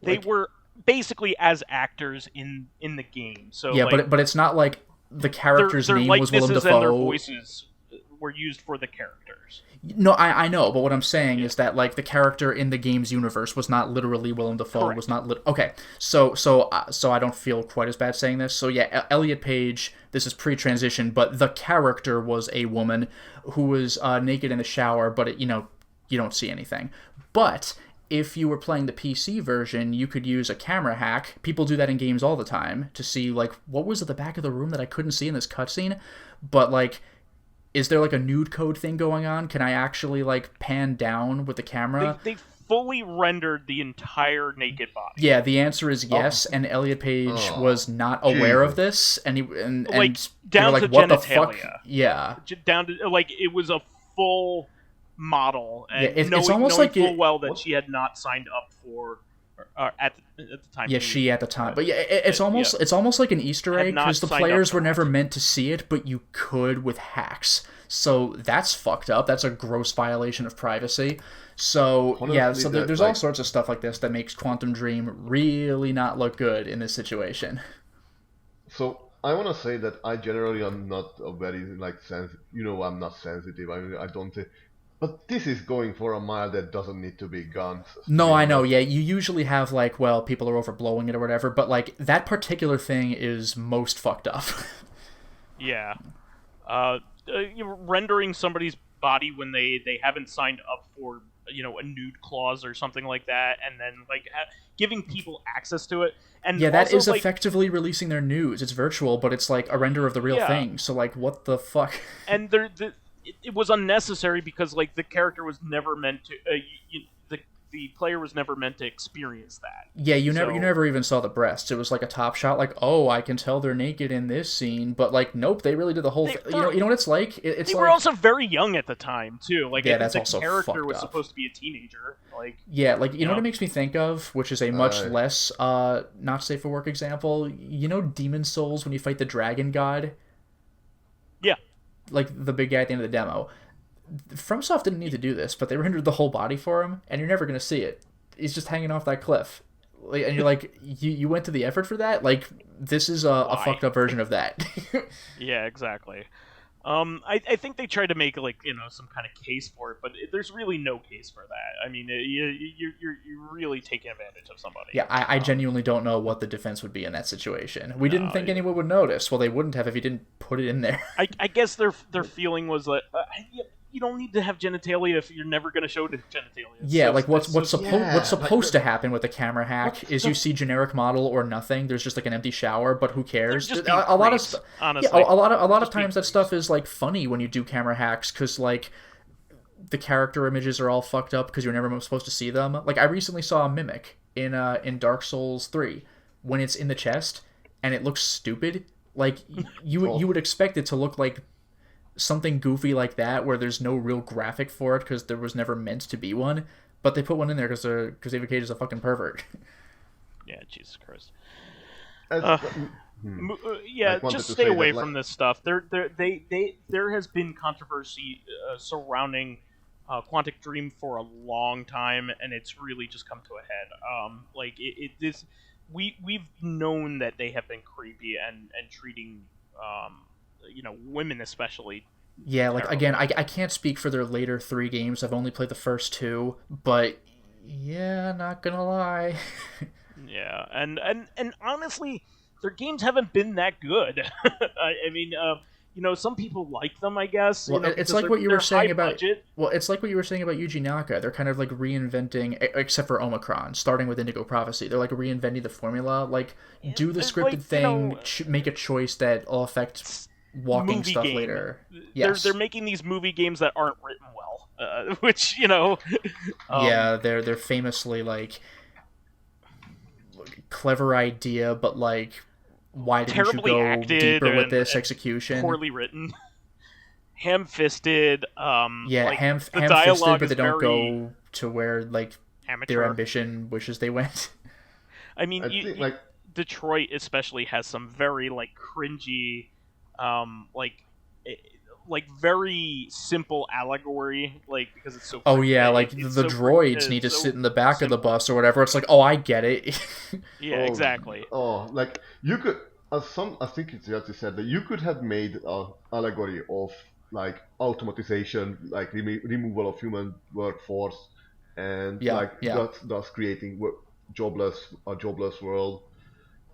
They were basically as actors in the game. So yeah, like, but it's not like the character's name was Willem Dafoe. And their voices were used for the characters. No, I know, but what I'm saying is that like the character in the game's universe was not literally Willem Dafoe. Correct. Was not okay. So I don't feel quite as bad saying this. So yeah, Elliot Page. This is pre-transition, but the character was a woman who was naked in the shower, but you don't see anything. But if you were playing the PC version, you could use a camera hack. People do that in games all the time to see like what was at the back of the room that I couldn't see in this cutscene. But like, is there like a nude code thing going on? Can I actually like pan down with the camera? They fully rendered the entire naked body. Yeah, the answer is yes. And Elliot Page was not aware of this, and like down like, to what genitalia. The fuck? Yeah, down to like it was a full model, and it's almost knowing like full well that she had not signed up for at the time. Yeah, she at the time, but yeah, it's almost like an Easter egg because the players were never meant to see it, but you could with hacks. So that's fucked up. That's a gross violation of privacy. So there's all sorts of stuff like this that makes Quantum Dream really not look good in this situation. So I want to say that I generally am not a very like sensitive. I'm not sensitive. I don't. But this is going for a mile that doesn't need to be gone. No, I know. Yeah, you usually have like, well, people are overblowing it or whatever. But like that particular thing is most fucked up. Yeah. Rendering somebody's body when they haven't signed up for a nude clause or something like that, and then like giving people access to it. And yeah, that is like, effectively releasing their nudes. It's virtual, but it's like a render of the real thing. So like, what the fuck? And it was unnecessary because like the character was never meant to. The player was never meant to experience that. Yeah, you never even saw the breasts. It was like a top shot, like, oh, I can tell they're naked in this scene, but like, nope, they really did the whole thing. You know what it's like? They were also very young at the time too. Like, yeah, that's the also character was up. Supposed to be a teenager. Like, yeah, like you know what it makes me think of, which is a much less not safe for work example. Demon Souls when you fight the dragon god. Yeah, like the big guy at the end of the demo. FromSoft didn't need to do this, but they rendered the whole body for him, and you're never going to see it. He's just hanging off that cliff. And you're like, you went to the effort for that? Like, this is a fucked up version of that. Yeah, exactly. I think they tried to make some kind of case for it, but there's really no case for that. I mean, you're really taking advantage of somebody. Yeah, I genuinely don't know what the defense would be in that situation. We didn't think anyone would notice. Well, they wouldn't have if you didn't put it in there. I guess their feeling was that you don't need to have genitalia if you're never going to show the genitalia. Yeah, so, what's supposed to happen with the camera hack is you see generic model or nothing. There's just like an empty shower, but who cares? A lot of times that stuff is like funny when you do camera hacks because like the character images are all fucked up because you're never supposed to see them. Like I recently saw a mimic in Dark Souls 3 when it's in the chest and it looks stupid. Like you would expect it to look like something goofy like that where there's no real graphic for it because there was never meant to be one, but they put one in there because David Cage is a fucking pervert. Yeah, Jesus Christ. Just stay away from this stuff. There has been controversy surrounding Quantic Dream for a long time, and it's really just come to a head. We've known that they have been creepy and treating women especially. Yeah, like again, I can't speak for their later 3 games. I've only played the first 2, but yeah, not gonna lie. Yeah, and honestly, their games haven't been that good. I mean, some people like them, I guess. Well, it's like what you were saying about. Budget. Well, it's like what you were saying about Yuji Naka. They're kind of like reinventing, except for Omicron, starting with Indigo Prophecy. They're like reinventing the formula. Like, do the scripted thing, make a choice that will affect walking stuff game. Later. Yes. They're making these movie games that aren't written well, which yeah, they're famously like clever idea, but like why didn't you go deeper with this execution? Poorly written, ham-fisted. Ham-fisted, but they don't go to where like amateur. Their ambition wishes they went. I mean, Detroit especially has some very like cringy. Very simple allegory, because it's so. Oh yeah, the droids need to sit in the back of the bus or whatever. It's like, oh, I get it. Yeah, exactly. You could, I think it's what you said that you could have made an allegory of automatization, removal of human workforce, and thus creating a jobless world.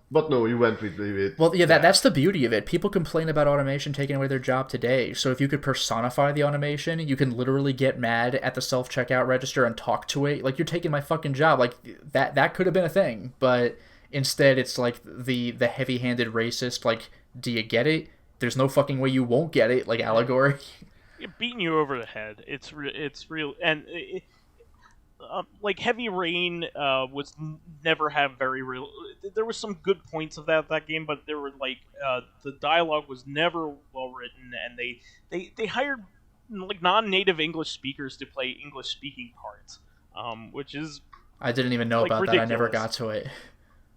But no, you went with it. Well, yeah, that's the beauty of it. People complain about automation taking away their job today. So if you could personify the automation, you can literally get mad at the self-checkout register and talk to it. Like, you're taking my fucking job. Like, that could have been a thing. But instead, it's like the heavy-handed racist, like, do you get it? There's no fucking way you won't get it, like, allegory. Beating you over the head. It's real. And Heavy Rain was never have very real. There was some good points of that game, but there were the dialogue was never well written, and they hired non-native English speakers to play English speaking parts, which is I didn't even know about ridiculous. That. I never got to it.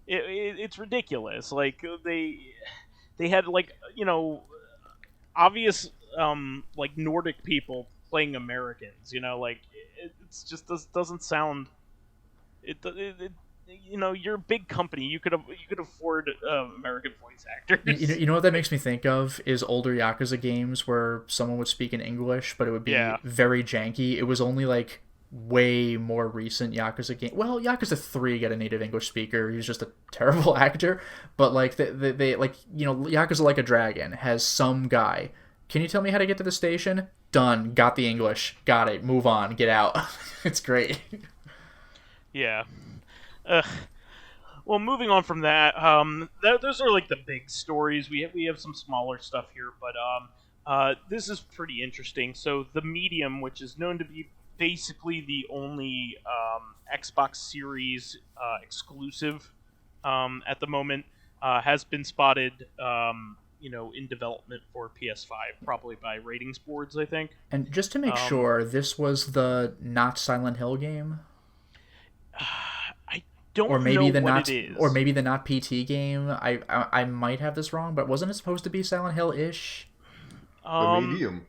It's ridiculous. They had obvious Nordic people playing Americans. It's just doesn't sound. You're a big company. You could afford American voice actors. You know what that makes me think of is older Yakuza games where someone would speak in English, but it would be very janky. It was only way more recent Yakuza game. Well, Yakuza 3 got a native English speaker. He was just a terrible actor, but they Yakuza Like a Dragon has some guy. Can you tell me how to get to the station? Done. Got the English. Got it. Move on. Get out. It's great. Yeah. Well, moving on from that, those are the big stories. We have some smaller stuff here, but this is pretty interesting. So the Medium, which is known to be basically the only Xbox Series exclusive at the moment, has been spotted in development for PS5, probably by ratings boards, I think. And just to make sure, this was the not Silent Hill game? I don't know what it is. Or maybe the not PT game. I might have this wrong, but wasn't it supposed to be Silent Hill-ish? The Medium.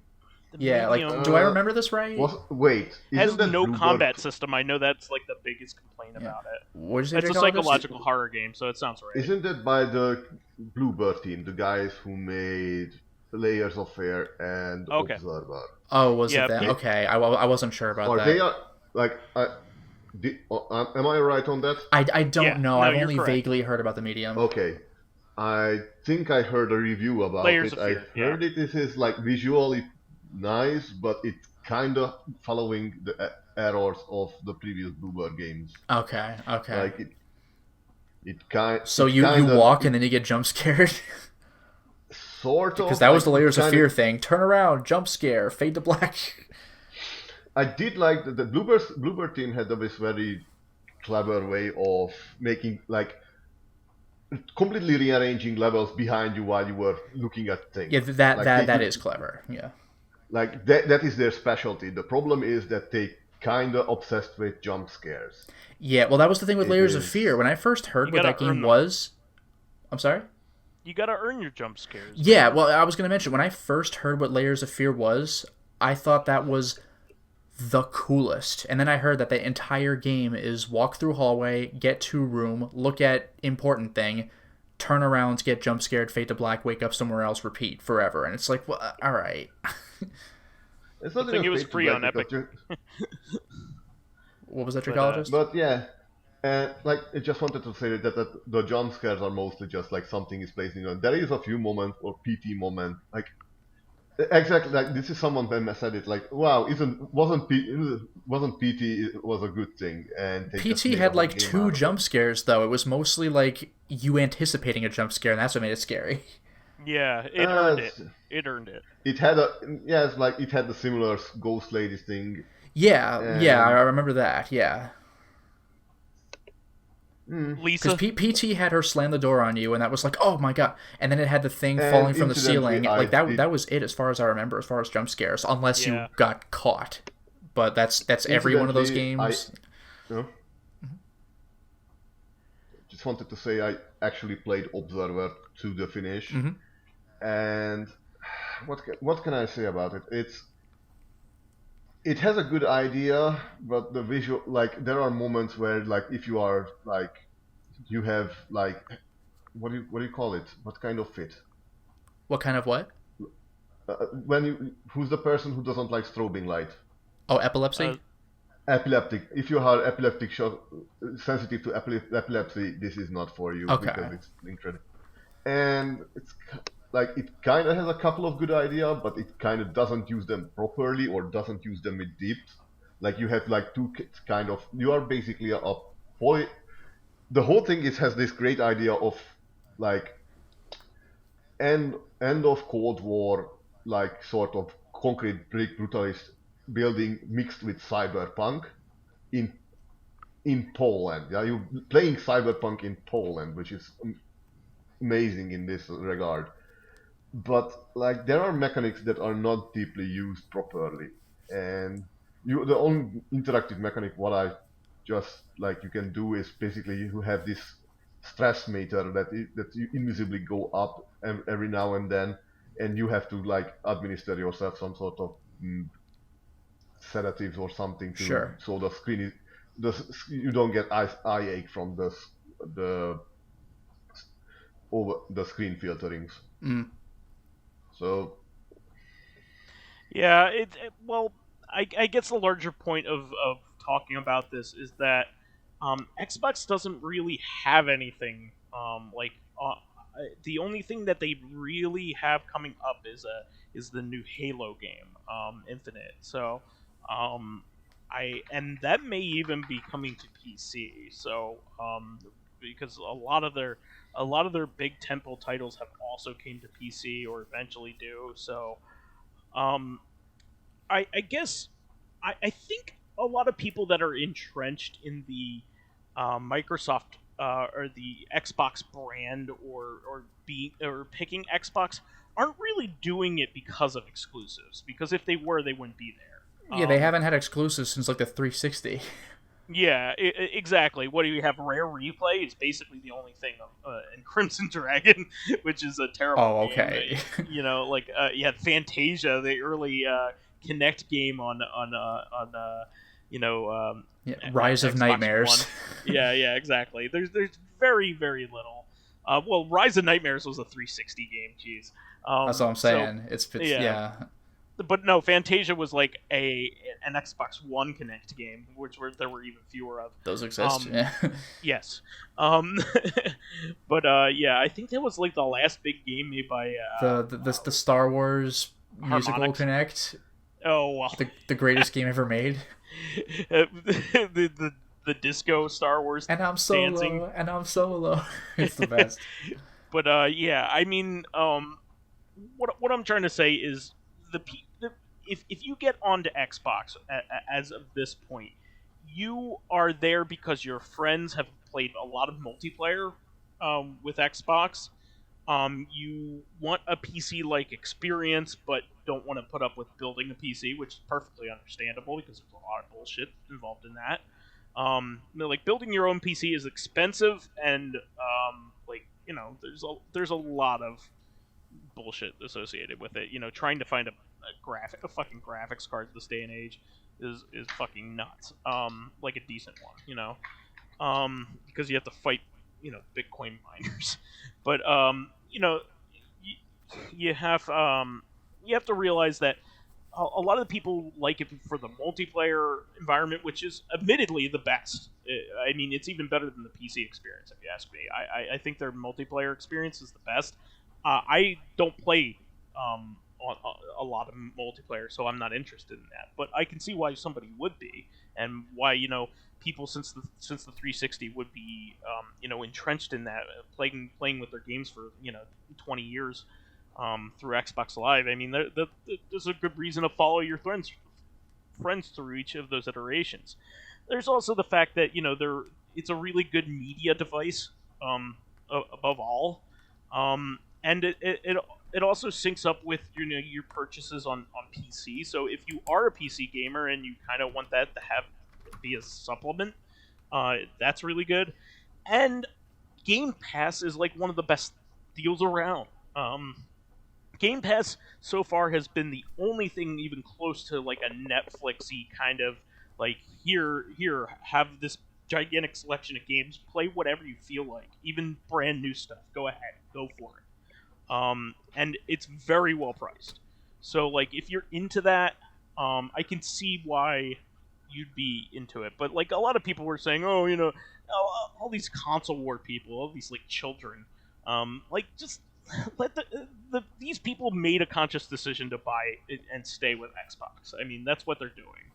Medium. Do I remember this right? Wait. Has no combat system. I know that's the biggest complaint about it. What is it? It's a psychological horror game, so it sounds right. Isn't it by the Bluebird team, the guys who made Layers of Fear and Okay. Observer. Oh, was it that? Okay, I wasn't sure about that. They are like, am I right on that? I don't know. No, I've only correct. vaguely heard about the medium. Okay. I think I heard a review about Layers it. of Fear, I heard it is like visually nice, but it's kind of following the errors of the previous Bluebird games. Okay. Like it kind. So you walk and then you get jump scared. Sort of. Because that was the Layers of Fear thing. Turn around, jump scare, fade to black. I did like the Bluebird team had this very clever way of making like completely rearranging levels behind you while you were looking at things. Yeah, that is clever. Yeah. Like that is their specialty. The problem is that they kind of obsessed with jump scares. Yeah, well, that was the thing with Layers of Fear. When I first heard what that game was, I'm sorry. You gotta earn your jump scares. Yeah, well, I was gonna mention when I first heard what Layers of Fear was, I thought that was the coolest. And then I heard that the entire game is walk through hallway, get to room, look at important thing, turn around, get jump scared, fade to black, wake up somewhere else, repeat forever. And it's like, well, all right. It's not I think it was free on Epic. What was that, Dracologist? But yeah, like I just wanted to say that the jump scares are mostly just like something is placed in. There is a few moments or PT moment like. Exactly, like this is someone that said it like, wow, wasn't PT was a good thing, and PT had like 2 jump scares though. It was mostly like you anticipating a jump scare, and that's what made it scary. Yeah, it earned it. It earned it. It had it's like it had the similar Ghost Lady thing. Yeah, I remember that. Yeah. Lisa, because PT had her slam the door on you, and that was like, oh my god! And then it had the thing falling from the ceiling. Like that was it as far as I remember, as far as jump scares, unless you got caught. But that's every one of those games. Just wanted to say I actually played Observer to the finish, and what can I say about it? It has a good idea, but the visual, like, there are moments where, like, if you are, like, you have, like, what do you call it? What kind of fit? What kind of what? Who's the person who doesn't like strobing light? Oh, epilepsy? Epileptic. If you are epileptic sensitive to epilepsy, this is not for you. Okay. Because it's incredible. And it's like it kind of has a couple of good ideas, but it kind of doesn't use them properly or doesn't use them with depth. Like you have like two kind of, you are basically a boy. The whole thing has this great idea of like end of Cold War, like sort of concrete brick brutalist building mixed with cyberpunk in Poland. Yeah, you playing cyberpunk in Poland, which is amazing in this regard. But like there are mechanics that are not deeply used properly, and the only interactive mechanic what I just like you can do is basically you have this stress meter that you invisibly go up every now and then, and you have to like administer yourself some sort of sedatives or something to so the screen you don't get eye ache from the over the screen filterings. So yeah, well, I guess the larger point of talking about this is that Xbox doesn't really have anything the only thing that they really have coming up is the new Halo game, Infinite. So and that may even be coming to PC. So because a lot of their big tentpole titles have also came to PC or eventually do. So I guess I think a lot of people that are entrenched in the Microsoft or the Xbox brand or picking Xbox aren't really doing it because of exclusives. Because if they were, they wouldn't be there. Yeah, they haven't had exclusives since like the 360. Yeah, exactly. What do you have? Rare Replay is basically the only thing in Crimson Dragon, which is a terrible game. Oh, okay. You know, like you had Fantasia, the early Kinect game on Rise of Xbox Nightmares. One. Yeah, exactly. There's very, very little. Well, Rise of Nightmares was a 360 game. Jeez. That's what I'm saying. So, yeah. But no, Fantasia was like an Xbox One Connect game, there were even fewer of. Those exist. Yeah. Yes. But yeah, I think that was like the last big game made by the Star Wars musical Harmonix. Connect. Oh well. The greatest game ever made. the disco Star Wars and I'm solo dancing. And I'm solo. It's the best. But yeah, I mean, what I'm trying to say is if you get onto Xbox as of this point, you are there because your friends have played a lot of multiplayer with Xbox. You want a PC-like experience, but don't want to put up with building a PC, which is perfectly understandable because there's a lot of bullshit involved in that. Like building your own PC is expensive, and like there's a lot of bullshit associated with it. Trying to find a fucking graphics card this day and age is fucking nuts. Like a decent one, because you have to fight Bitcoin miners. But you have to realize that a lot of the people like it for the multiplayer environment, which is admittedly the best. I mean, it's even better than the PC experience, if you ask me. I think their multiplayer experience is the best. I don't play on a lot of multiplayer, so I'm not interested in that. But I can see why somebody would be, and why people since the 360 would be entrenched in that, playing with their games for 20 years through Xbox Live. I mean, there's a good reason to follow your friends through each of those iterations. There's also the fact that it's a really good media device above all, and it also syncs up with your purchases on PC. So if you are a PC gamer and you kind of want that to be a supplement, that's really good. And Game Pass is like one of the best deals around. Game Pass so far has been the only thing even close to like a Netflix-y kind of like here have this gigantic selection of games, play whatever you feel like, even brand new stuff. Go ahead, go for it. And it's very well priced. So like if you're into that, I can see why you'd be into it. But like a lot of people were saying, all these console war people, all these like children, like just let these people made a conscious decision to buy it and stay with Xbox. I mean, that's what they're doing.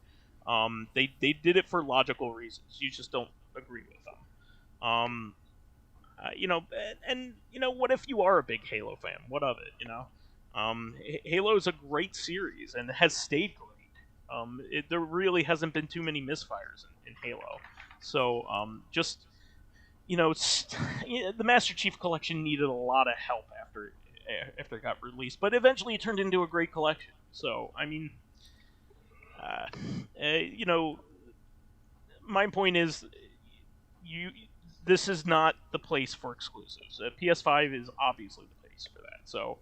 They did it for logical reasons. You just don't agree with them. What if you are a big Halo fan? What of it? Halo is a great series and has stayed great. There really hasn't been too many misfires in Halo. So the Master Chief Collection needed a lot of help after it got released, but eventually it turned into a great collection. So I mean, my point is, this is not the place for exclusives. PS5 is obviously the place for that. So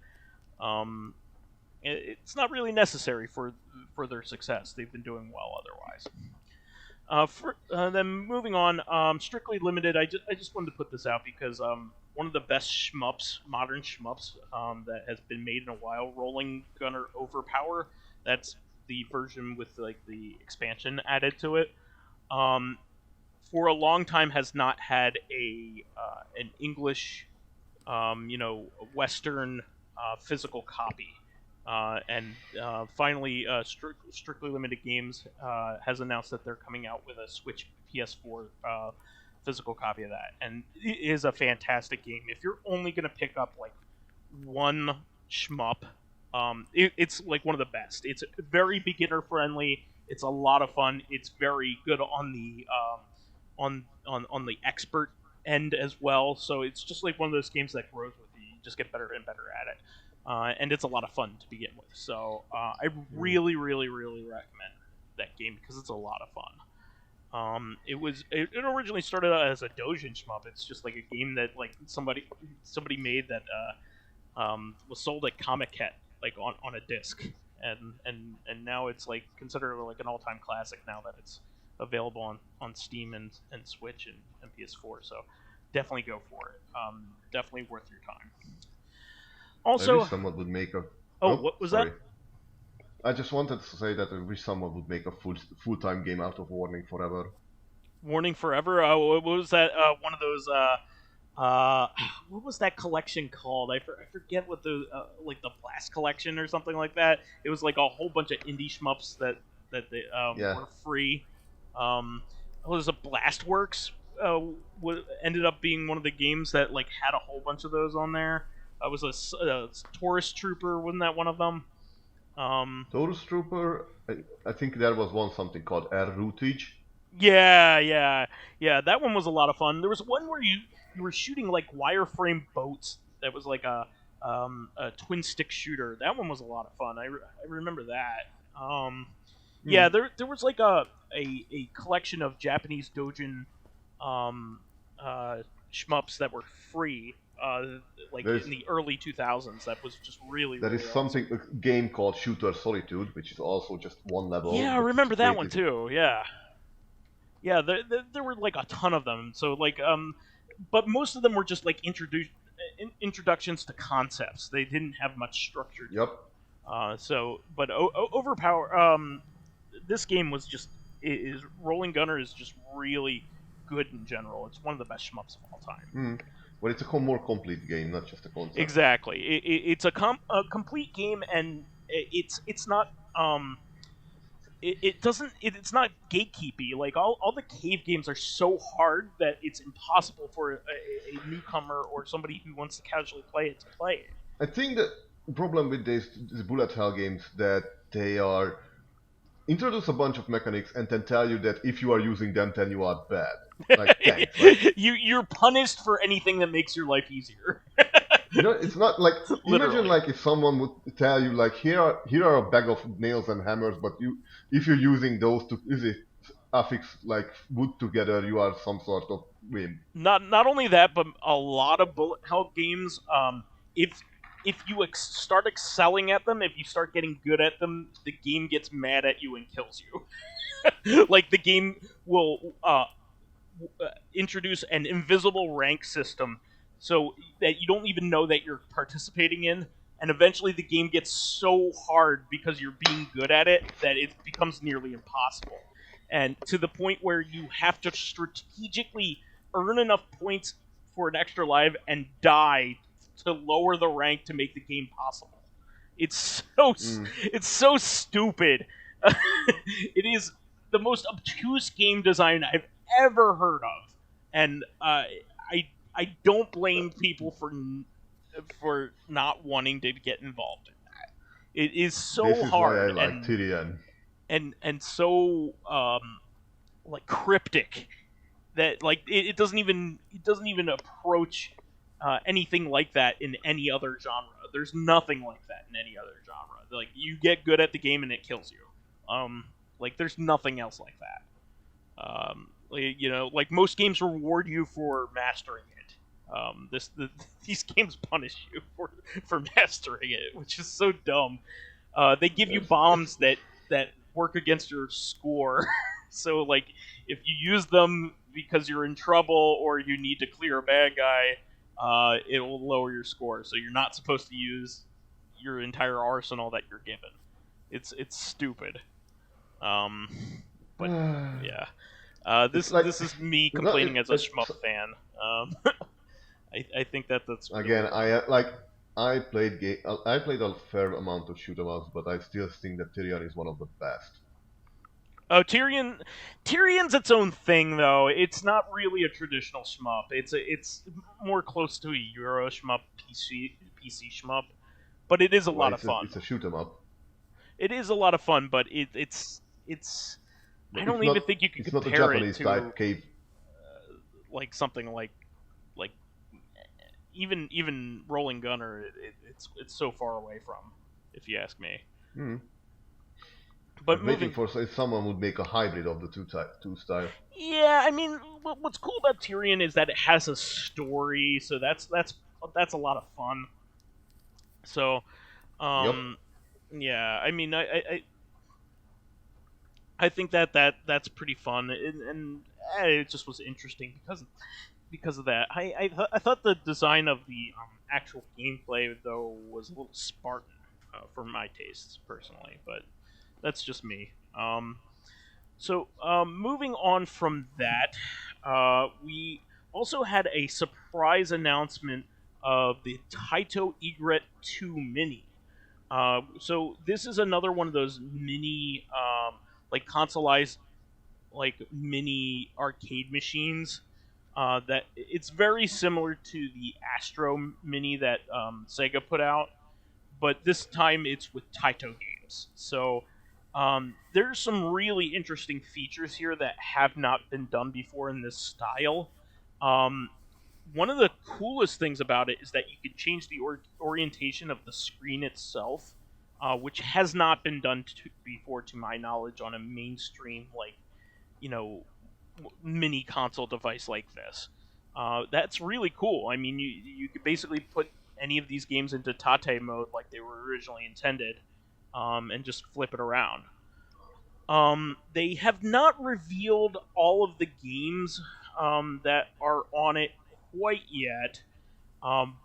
it's not really necessary for their success. They've been doing well otherwise. Then moving on, Strictly Limited. I just wanted to put this out because one of the best modern shmups that has been made in a while, Rolling Gunner Overpower. That's the version with like the expansion added to it. For a long time has not had an English, Western physical copy. And finally, Strictly Limited Games has announced that they're coming out with a Switch PS4 physical copy of that. And it is a fantastic game. If you're only going to pick up like one shmup, it's like one of the best. It's very beginner friendly. It's a lot of fun. It's very good on the on the expert end as well. So it's just like one of those games that grows with you. You just get better and better at it. And it's a lot of fun to begin with. So I really, really, really recommend that game because it's a lot of fun. It originally started out as a Dojin shmup. It's just like a game that like somebody made that was sold at Comic-Cat like on a disc, and now it's like considered like an all-time classic now that it's available on Steam and Switch and PS4. So definitely go for it. Definitely worth your time. Also, I wish someone would make a. What was that? I just wanted to say that I wish someone would make a full-time game out of Warning Forever. Warning Forever? What was that? One of those. What was that collection called? I forget what the like the Blast collection or something like that. It was like a whole bunch of indie shmups that they were free. It was a Blastworks. Ended up being one of the games that like had a whole bunch of those on there. It was a Tourist Trooper, wasn't that one of them? Tourist Trooper, I think there was one something called Air Routage. Yeah. That one was a lot of fun. There was one where you were shooting like wireframe boats. That was like a twin stick shooter. That one was a lot of fun. I remember that. Yeah, there was like a collection of Japanese doujin shmups that were free. Like in the early 2000s, that was just really. There is something a game called Shooter Solitude, which is also just one level. Yeah, I remember that one too. Yeah, there were like a ton of them. So like, but most of them were just like introductions to concepts. They didn't have much structure. Yep. But Overpower. This game was just Rolling Gunner is just really good in general. It's one of the best shmups of all time. Well, it's a more complete game, not just a concept. Exactly. It's a complete game, and it's not it's not gatekeepy. Like all the cave games are so hard that it's impossible for a newcomer or somebody who wants to casually play it to play it. I think the problem with these bullet hell games that they are introduce a bunch of mechanics and then tell you that if you are using them, then you are bad. Like, thanks, right? You're punished for anything that makes your life easier. It's not like Literally. Imagine like if someone would tell you like here are a bag of nails and hammers, but if you're using those to affix like wood together, you are some sort of wimp. Not only that, but a lot of bullet hell games, if you start excelling at them, if you start getting good at them, the game gets mad at you and kills you. Like the game will introduce an invisible rank system so that you don't even know that you're participating in, and eventually the game gets so hard because you're being good at it that it becomes nearly impossible. And to the point where you have to strategically earn enough points for an extra life and die to lower the rank to make the game possible. It's so stupid. It is the most obtuse game design I've ever heard of, and I don't blame people for not wanting to get involved in that. It is so this is hard why I like Tyrion. and so like cryptic that like it doesn't even approach anything like that in any other genre. There's nothing like that in any other genre. Like you get good at the game and it kills you. Like there's nothing else like that. Like most games reward you for mastering it. These games punish you for mastering it, which is so dumb. They give you bombs that work against your score. So like if you use them because you're in trouble or you need to clear a bad guy, it will lower your score. So you're not supposed to use your entire arsenal that you're given. It's stupid. But yeah, this is me complaining as a shmup fan. I think that's really again. I played a fair amount of shoot 'em ups, but I still think that Tyrion is one of the best. Oh, Tyrion's its own thing, though. It's not really a traditional shmup. It's more close to a Euro shmup, PC shmup, but it is a lot of fun. It's a shoot 'em up. It is a lot of fun, but it's. I don't even think you can compare it to Japanese type cave. Like something like even Rolling Gunner. It's so far away from, if you ask me. But I'm waiting for if someone would make a hybrid of the two style. Yeah, I mean, what's cool about Tyrion is that it has a story, so that's a lot of fun. So, yeah, I mean, I think that's pretty fun, and it just was interesting because of that. I thought the design of the actual gameplay, though, was a little spartan for my tastes, personally. But that's just me. So, moving on from that, we also had a surprise announcement of the Taito Egret 2 Mini. So this is another one of those mini, like consoleized, like mini arcade machines. That it's very similar to the Astro Mini that Sega put out, but this time it's with Taito games. So there's some really interesting features here that have not been done before in this style. One of the coolest things about it is that you can change the orientation of the screen itself, which has not been done before, to my knowledge, on a mainstream, like, mini console device like this. That's really cool. I mean, you could basically put any of these games into Tate mode like they were originally intended, and just flip it around. They have not revealed all of the games that are on it quite yet,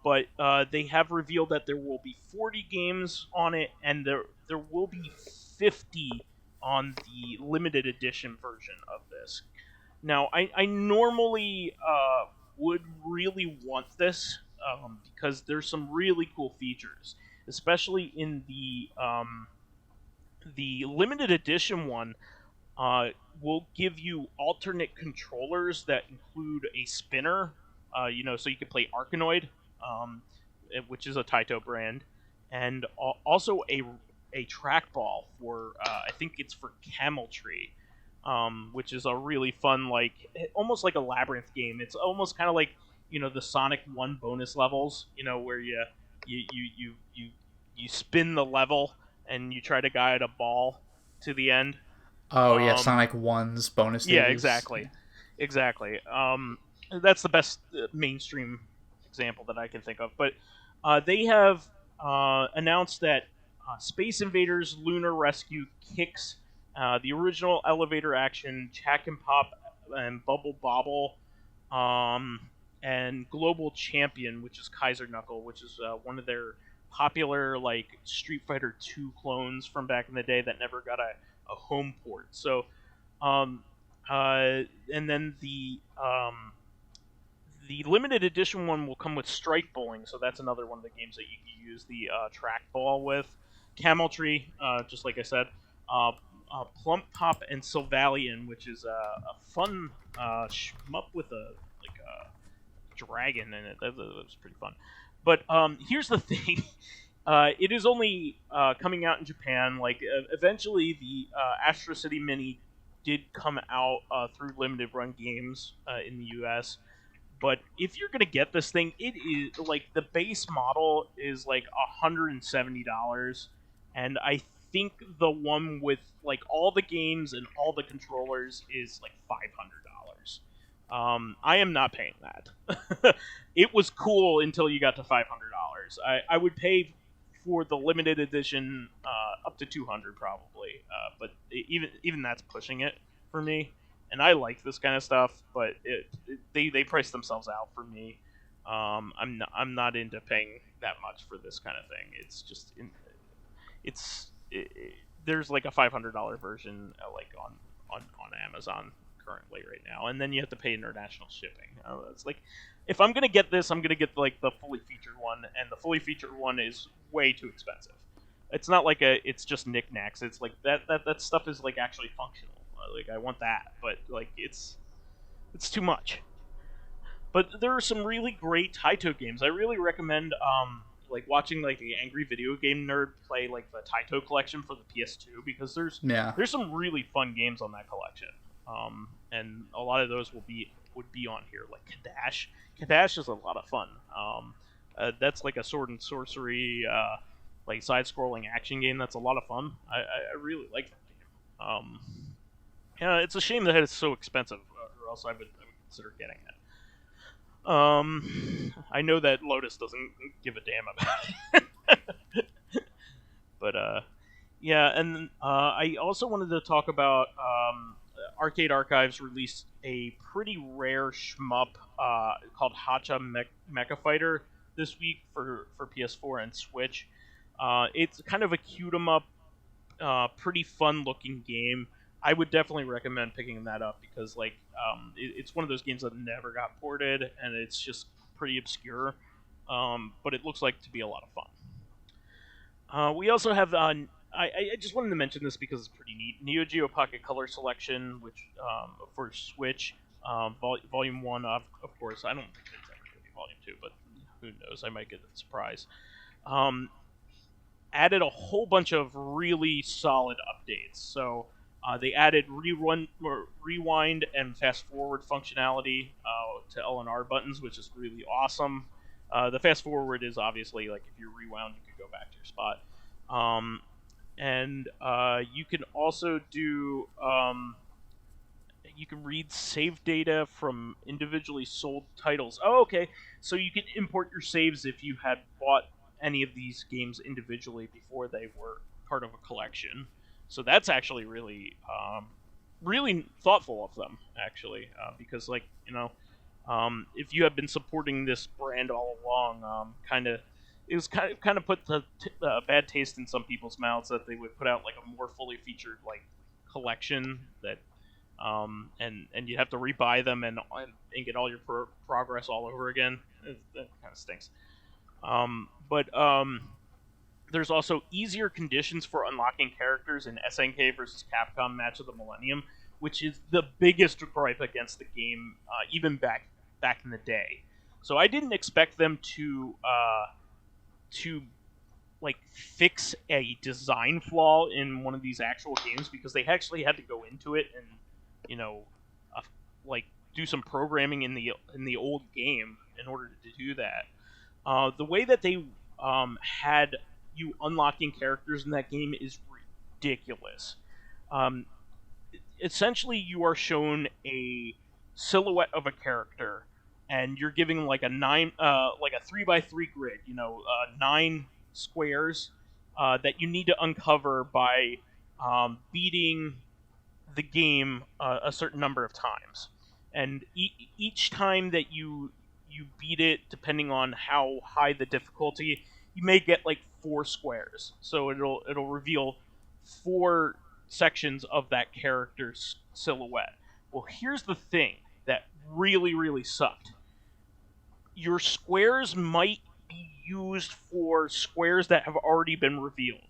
but they have revealed that there will be 40 games on it, and there will be 50 on the limited edition version of this. Now, I normally would really want this because there's some really cool features, especially in the limited edition one. Will give you alternate controllers that include a spinner, so you can play Arkanoid, which is a Taito brand, and also a trackball for, I think it's for Camel Tree, which is a really fun, like, almost like a labyrinth game. It's almost kind of like, the Sonic 1 bonus levels, where you spin the level and you try to guide a ball to the end. Oh, yeah, Sonic 1's bonus stages. Yeah, exactly. That's the best mainstream example that I can think of. But they have announced that Space Invaders Lunar Rescue kicks, the original elevator action, Chack and Pop and Bubble Bobble, and Global Champion, which is Kaiser Knuckle, which is one of their popular, like, Street Fighter 2 clones from back in the day that never got a home port. So, and then the limited edition one will come with Strike Bowling, so that's another one of the games that you can use the trackball with. Camel Tree, just like I said, Plump Pop and Sylvalian, which is a fun shmup with a dragon in it. That was pretty fun. But here's the thing. It is only coming out in Japan. Like, eventually the Astro City Mini did come out through limited run games in the US. But if you're gonna get this thing, it is like the base model is like $170, and I think the one with like all the games and all the controllers is like $500. I am not paying that. It was cool until you got to $500. I would pay for the limited edition up to $200 probably, but even that's pushing it for me. And I like this kind of stuff, but they price themselves out for me. I'm not into paying that much for this kind of thing. It's just there's like a $500 version like on Amazon currently right now, and then you have to pay international shipping. It's like, if I'm gonna get this, I'm gonna get like the fully featured one, and the fully featured one is way too expensive. It's not like it's just knickknacks. It's like that stuff is like actually functional. Like, I want that, but like it's too much. But there are some really great Taito games. I really recommend like watching like the Angry Video Game Nerd play like the Taito collection for the PS2, because there's some really fun games on that collection. And a lot of those would be on here, like Kadash. Kadash is a lot of fun. That's like a sword and sorcery, like side-scrolling action game. That's a lot of fun. I really like that game. Yeah, it's a shame that it's so expensive, or else I would consider getting it. I know that Lotus doesn't give a damn about it. But, yeah, and I also wanted to talk about Arcade Archives released a pretty rare shmup called Hacha Mecha Fighter. this week for PS4 and Switch. It's kind of a cute 'em up, pretty fun looking game. I would definitely recommend picking that up because it's one of those games that never got ported and it's just pretty obscure. But it looks like to be a lot of fun. We also have I just wanted to mention this because it's pretty neat. Neo Geo Pocket Color Selection, which for Switch, Volume 1, of course. I don't think it's ever going to be Volume 2, but who knows? I might get a surprise. Added a whole bunch of really solid updates. So they added rewind and fast forward functionality to L and R buttons, which is really awesome. The fast forward is obviously like if you're rewound, you can go back to your spot. And you can also do you can read save data from individually sold titles. Oh, okay. So you can import your saves if you had bought any of these games individually before they were part of a collection. So that's actually really, really thoughtful of them, actually, because if you have been supporting this brand all along, it was kind of put the bad taste in some people's mouths that they would put out like a more fully featured like collection that, and you have to rebuy them and get all your progress all over again. That kind of stinks. But there's also easier conditions for unlocking characters in SNK versus Capcom Match of the Millennium, which is the biggest gripe against the game, even back in the day. So I didn't expect them to fix a design flaw in one of these actual games, because they actually had to go into it and do some programming in the old game in order to do that. The way that they had you unlocking characters in that game is ridiculous. Essentially, you are shown a silhouette of a character, and you're giving like a 3x3 grid, 9 squares that you need to uncover by beating the game a certain number of times. And each time that you beat it, depending on how high the difficulty, you may get like 4 squares. So it'll reveal 4 sections of that character's silhouette. Well, here's the thing that really, really sucked. Your squares might be used for squares that have already been revealed.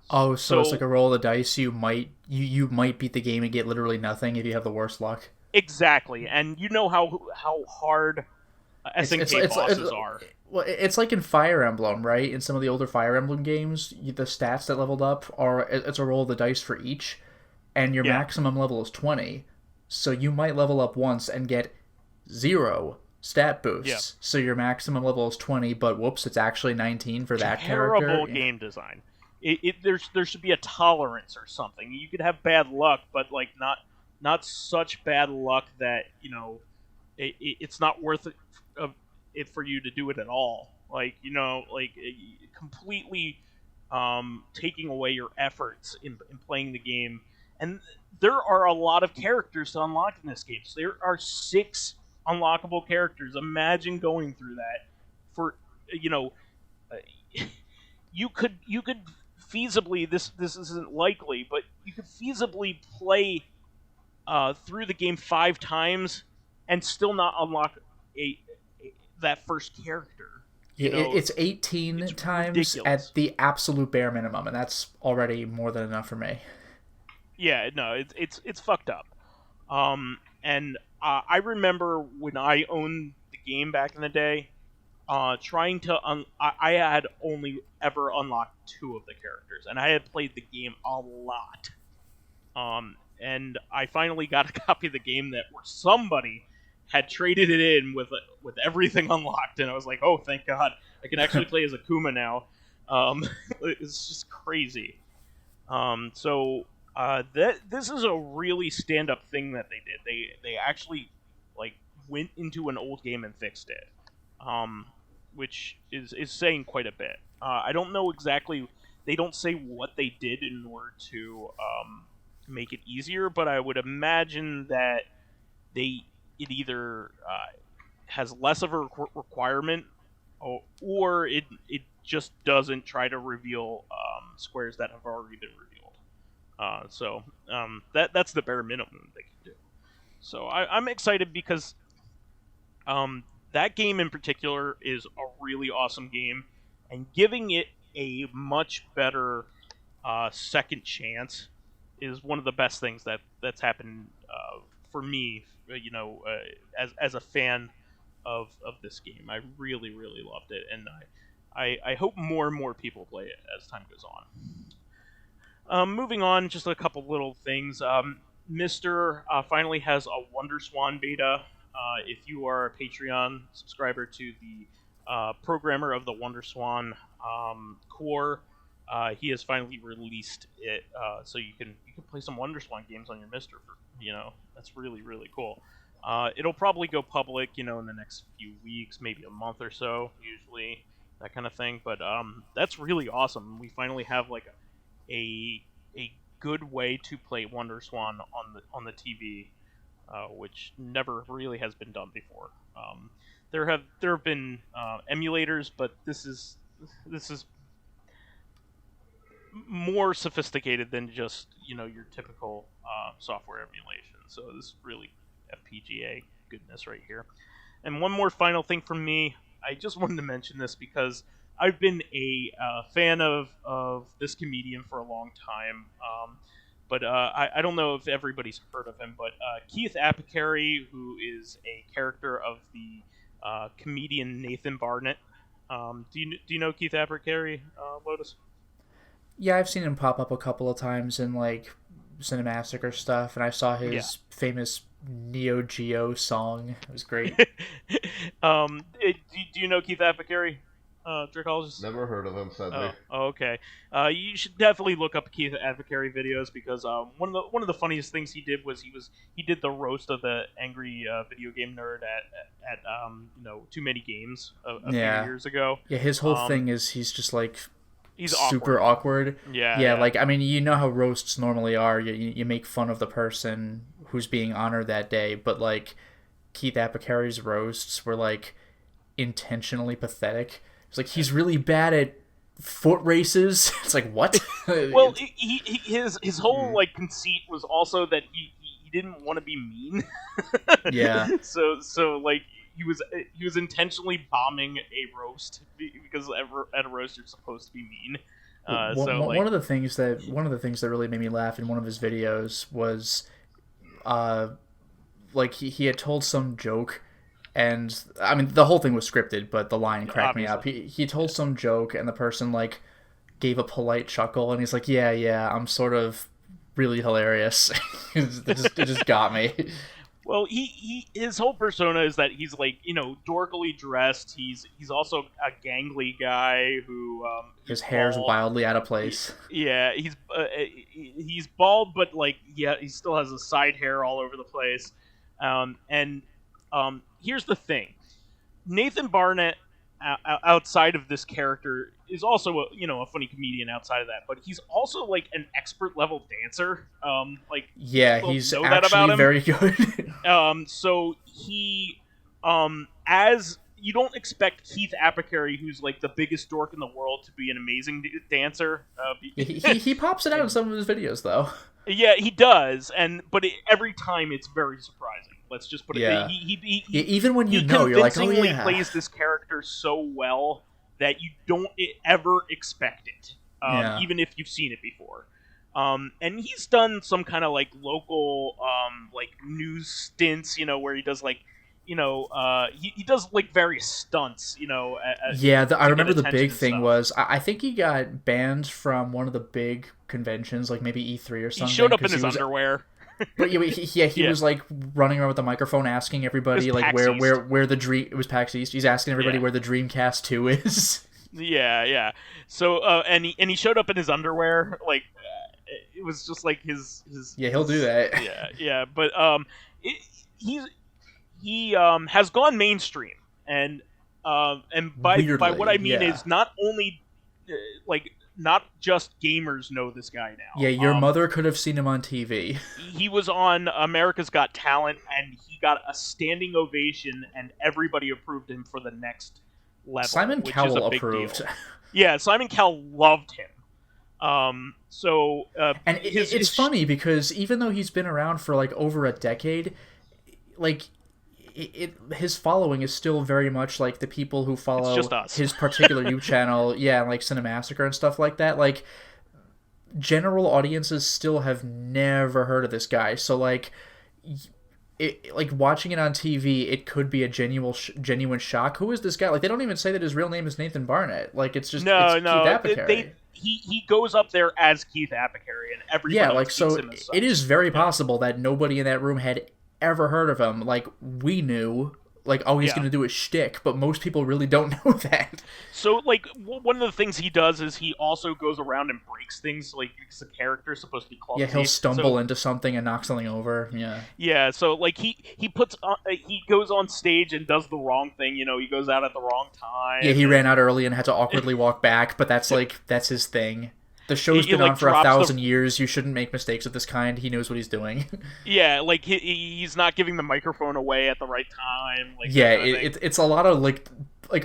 Oh, so it's like a roll of the dice. You might beat the game and get literally nothing if you have the worst luck. Exactly, and you know how hard SNK bosses are. Well, it's like in Fire Emblem, right? In some of the older Fire Emblem games, the stats that leveled up it's a roll of the dice for each, and your maximum level is 20. So you might level up once and get 0 stat boosts. Yeah. So your maximum level is 20, but whoops, it's actually 19 for that character. Terrible game design. There should be a tolerance or something. You could have bad luck, but like not such bad luck that it's not worth it for you to do it at all. Completely taking away your efforts in playing the game. And there are a lot of characters to unlock in this game. So there are 6 unlockable characters. Imagine going through that for you could feasibly, this isn't likely, but you could feasibly play through the game 5 times and still not unlock that first character. It's 18 times ridiculous. At the absolute bare minimum, and that's already more than enough for me. Yeah, no, it's fucked up. And I remember when I owned the game back in the day, trying to I had only ever unlocked 2 of the characters, and I had played the game a lot. And I finally got a copy of the game where somebody had traded it in with everything unlocked, and I was like, oh, thank God, I can actually play as Akuma now. It's just crazy. This is a really stand-up thing that they did. They actually went into an old game and fixed it, which is saying quite a bit. I don't know exactly. They don't say what they did in order to make it easier, but I would imagine that it either has less of a requirement or it just doesn't try to reveal squares that have already been revealed. So that's the bare minimum they can do. So I'm excited because that game in particular is a really awesome game, and giving it a much better second chance is one of the best things that's happened for me. As a fan of this game, I really loved it, and I hope more and more people play it as time goes on. Moving on, just a couple little things. Mister finally has a Wonder Swan beta. If you are a Patreon subscriber to the programmer of the Wonder Swan core, he has finally released it, so you can play some Wonder Swan games on your Mister. That's really cool. It'll probably go public, in the next few weeks, maybe a month or so, usually that kind of thing. But that's really awesome. We finally have like a good way to play Wonder Swan on the TV, which never really has been done before. There have been emulators, but this is more sophisticated than just your typical software emulation. So this is really FPGA goodness right here. And one more final thing from me. I just wanted to mention this because I've been a fan of this comedian for a long time. But I don't know if everybody's heard of him, but Keith Apicary, who is a character of the comedian Nathan Barnett. Do you know Keith Apicary, Lotus? Yeah, I've seen him pop up a couple of times in like Cinemassacre stuff, and I saw his famous Neo Geo song. It was great. Do you know Keith Apicary, Dracologist? Never heard of him, sadly. Oh, okay. You should definitely look up Keith Apicary videos because one of the funniest things he did was he did the roast of the angry video game nerd at Too Many Games a few years ago. Yeah, his whole thing is he's just like. He's super awkward. Yeah. Like, I mean, you know how roasts normally are. You make fun of the person who's being honored that day, but like Keith Apicary's roasts were like intentionally pathetic. It's like he's really bad at foot races. It's like, what? Well, his whole like conceit was also that he didn't want to be mean. Yeah. So like. He was intentionally bombing a roast because at a roast you're supposed to be mean. One of the things that really made me laugh in one of his videos was, like he had told some joke, and I mean the whole thing was scripted, but the line cracked me up. He told some joke, and the person like gave a polite chuckle, and he's like, yeah, I'm sort of really hilarious. it just got me. Well, his whole persona is that he's like, dorkily dressed. He's also a gangly guy who his hair's wildly out of place. He's bald, but like he still has a side hair all over the place. And here's the thing, Nathan Barnett outside of this character is also a funny comedian outside of that, but he's also like an expert level dancer. He's actually very good. So he as you don't expect Keith Apicary, who's like the biggest dork in the world, to be an amazing dancer. He pops it out in some of his videos though. Yeah, he does, but every time it's very surprising. Let's just put it. Yeah. He even when you're like, oh yeah. Plays this character so well that you don't ever expect it, even if you've seen it before. And he's done some kind of like local like news stints, where he does like, he does like various stunts, I remember the big thing was I think he got banned from one of the big conventions, like maybe E3 or something. He showed up in his underwear. But he was like running around with the microphone asking everybody like where the dream. It was PAX East. He's asking everybody where the Dreamcast 2 is. Yeah. So and he showed up in his underwear. Like it was just like his. Yeah, he'll do that. Yeah. But he has gone mainstream, and by what I mean is not only not just gamers know this guy now. Yeah, your mother could have seen him on TV. He was on America's Got Talent, and he got a standing ovation, and everybody approved him for the next level. Simon which Cowell is a big approved. Deal. Yeah, Simon Cowell loved him. And it's funny because even though he's been around for like over a decade, like his following is still very much like the people who follow his particular YouTube channel, like Cinemassacre and stuff like that. Like general audiences still have never heard of this guy, so like watching it on TV, it could be a genuine shock. Who is this guy? Like they don't even say that his real name is Nathan Barnett. Like it's just Keith Apicary. He goes up there as Keith Apicary, and everybody so him as such. It is very possible that nobody in that room had ever heard of him. Like we knew, like he's gonna do a shtick, but most people really don't know that. So like one of the things he does is he also goes around and breaks things. Like because the character's supposed to be clumsy. Yeah, he'll stumble into something and knock something over. Yeah. So like he goes on stage and does the wrong thing. He goes out at the wrong time. Yeah, he ran out early and had to awkwardly walk back, but that's his thing. The show's been on for 1,000 years. You shouldn't make mistakes of this kind. He knows what he's doing. Yeah, like he's not giving the microphone away at the right time. Like it's a lot of like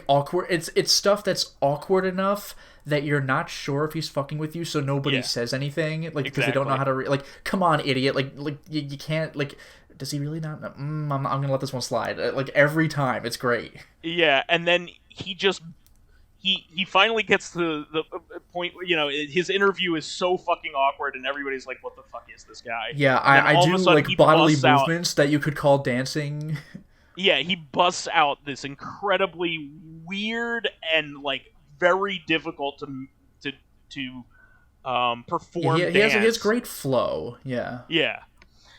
awkward. It's stuff that's awkward enough that you're not sure if he's fucking with you, so nobody says anything. Like because they don't know how to come on, idiot. Like you can't like. Does he really not? I'm gonna let this one slide. Like every time, it's great. Yeah, and then he just. He finally gets to the point where, his interview is so fucking awkward and everybody's like, what the fuck is this guy? Yeah, I do like bodily movements that you could call dancing. Yeah, he busts out this incredibly weird and like very difficult to perform dance. He has great flow. Yeah. Yeah.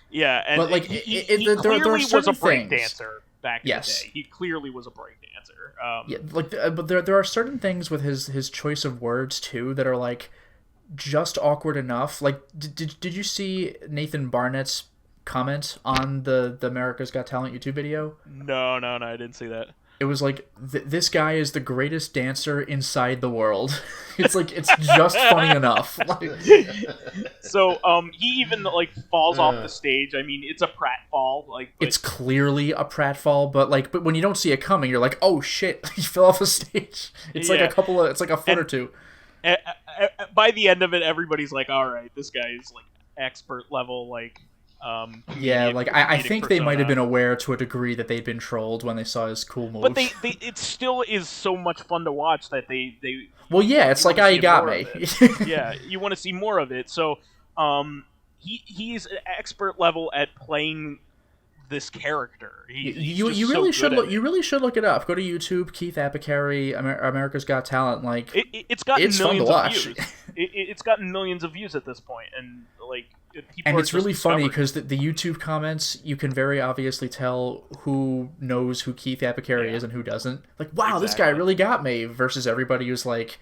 Yeah, and but like he there clearly are certain was a break things. dancer back in the day. He clearly was a break dancer. But there are certain things with his choice of words too that are like just awkward enough. Like did you see Nathan Barnett's comment on the America's Got Talent YouTube video? No, I didn't see that. It was like, this guy is the greatest dancer inside the world. It's like, it's just funny enough. So, he even, falls off the stage. I mean, it's a pratfall. It's clearly a pratfall, but when you don't see it coming, you're like, oh shit, he fell off the stage. It's like a foot or two. By the end of it, everybody's like, alright, this guy is, expert level, I think they might have been aware to a degree that they'd been trolled when they saw his cool move. But it still is so much fun to watch that they well, yeah, it's like, you got me. Yeah, you want to see more of it. So, he's an expert level at playing this character. You really should look it up. Go to YouTube, Keith Apicary, America's Got Talent. It's gotten it's millions fun to of watch. views. It's gotten millions of views at this point, and and it's really funny because the YouTube comments, you can very obviously tell who knows who Keith Apicary is and who doesn't. Like, wow, This guy really got me, versus everybody who's like,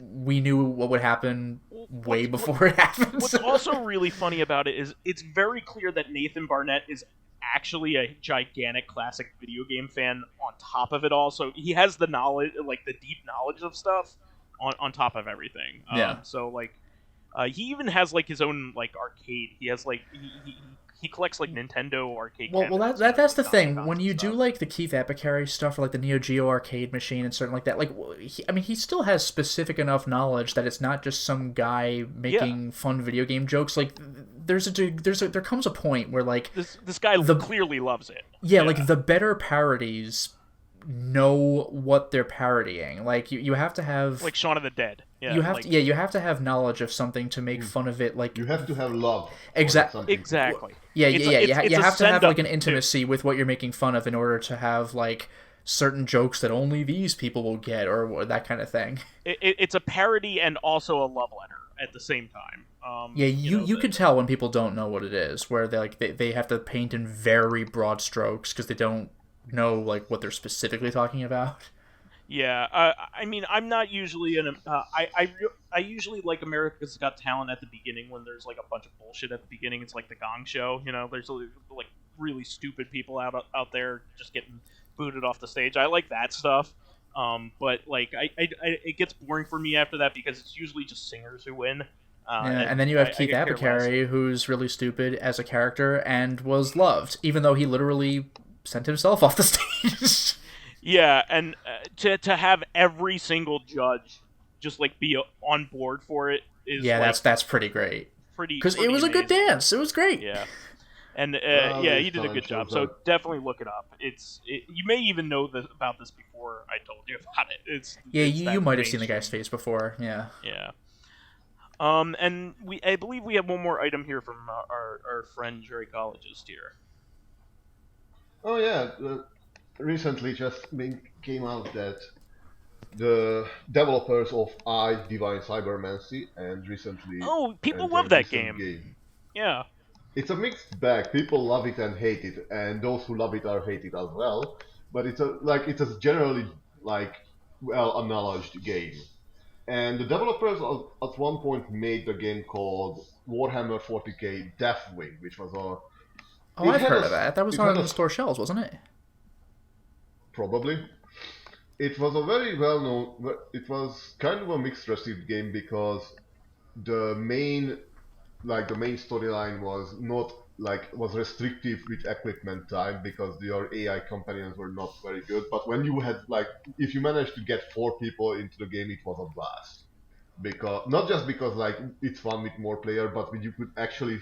we knew what would happen way before it happens. What's also really funny about it is it's very clear that Nathan Barnett is actually a gigantic classic video game fan on top of it all. So he has the knowledge, the deep knowledge of stuff on top of everything. So, he even has his own arcade. He has he collects Nintendo arcade. Well, that's the thing. When you do the Keith Apicary stuff or the Neo Geo arcade machine and certain like that, he still has specific enough knowledge that it's not just some guy making fun video game jokes. There comes a point where this guy clearly loves it. Yeah, the better parodies know what they're parodying. You have to have Shaun of the Dead. Yeah, you have to have knowledge of something to make fun of it. You have to have love. Exactly. Yeah, you have to have an intimacy with what you're making fun of in order to have certain jokes that only these people will get, or that kind of thing. It's a parody and also a love letter at the same time. You could tell when people don't know what it is, where they have to paint in very broad strokes because they don't know what they're specifically talking about. Yeah, I mean, I'm not usually I usually like America's Got Talent at the beginning when there's a bunch of bullshit at the beginning. It's like the Gong Show, there's really stupid people out there just getting booted off the stage. I like that stuff, but it gets boring for me after that because it's usually just singers who win. And then you have Keith Apicary, who's really stupid as a character and was loved, even though he literally sent himself off the stage. Yeah, and to have every single judge just like be on board for it is like that's pretty great. pretty Because it was amazing. a good dance. It was great. Yeah. And Well, he did a good job. So definitely look it up. You may even know about this before I told you about it. It's you might have seen the guy's face before. Yeah. Yeah. And I believe we have one more item here from our friend Dracologist here. Oh yeah, recently just came out that the developers of I Divine Cybermancy and recently people love that game. Yeah. It's a mixed bag. People love it and hate it, and those who love it are hate it as well. But it's a generally well acknowledged game. And the developers at one point made a game called Warhammer 40k Deathwing, which was a I've heard of that. That was not on the store shelves, wasn't it? Probably. It was a very well known. It was kind of a mixed received game because the main storyline was not was restrictive with equipment time because your AI companions were not very good. But when you had if you managed to get 4 people into the game, it was a blast. Because not just because it's fun with more player, but you could actually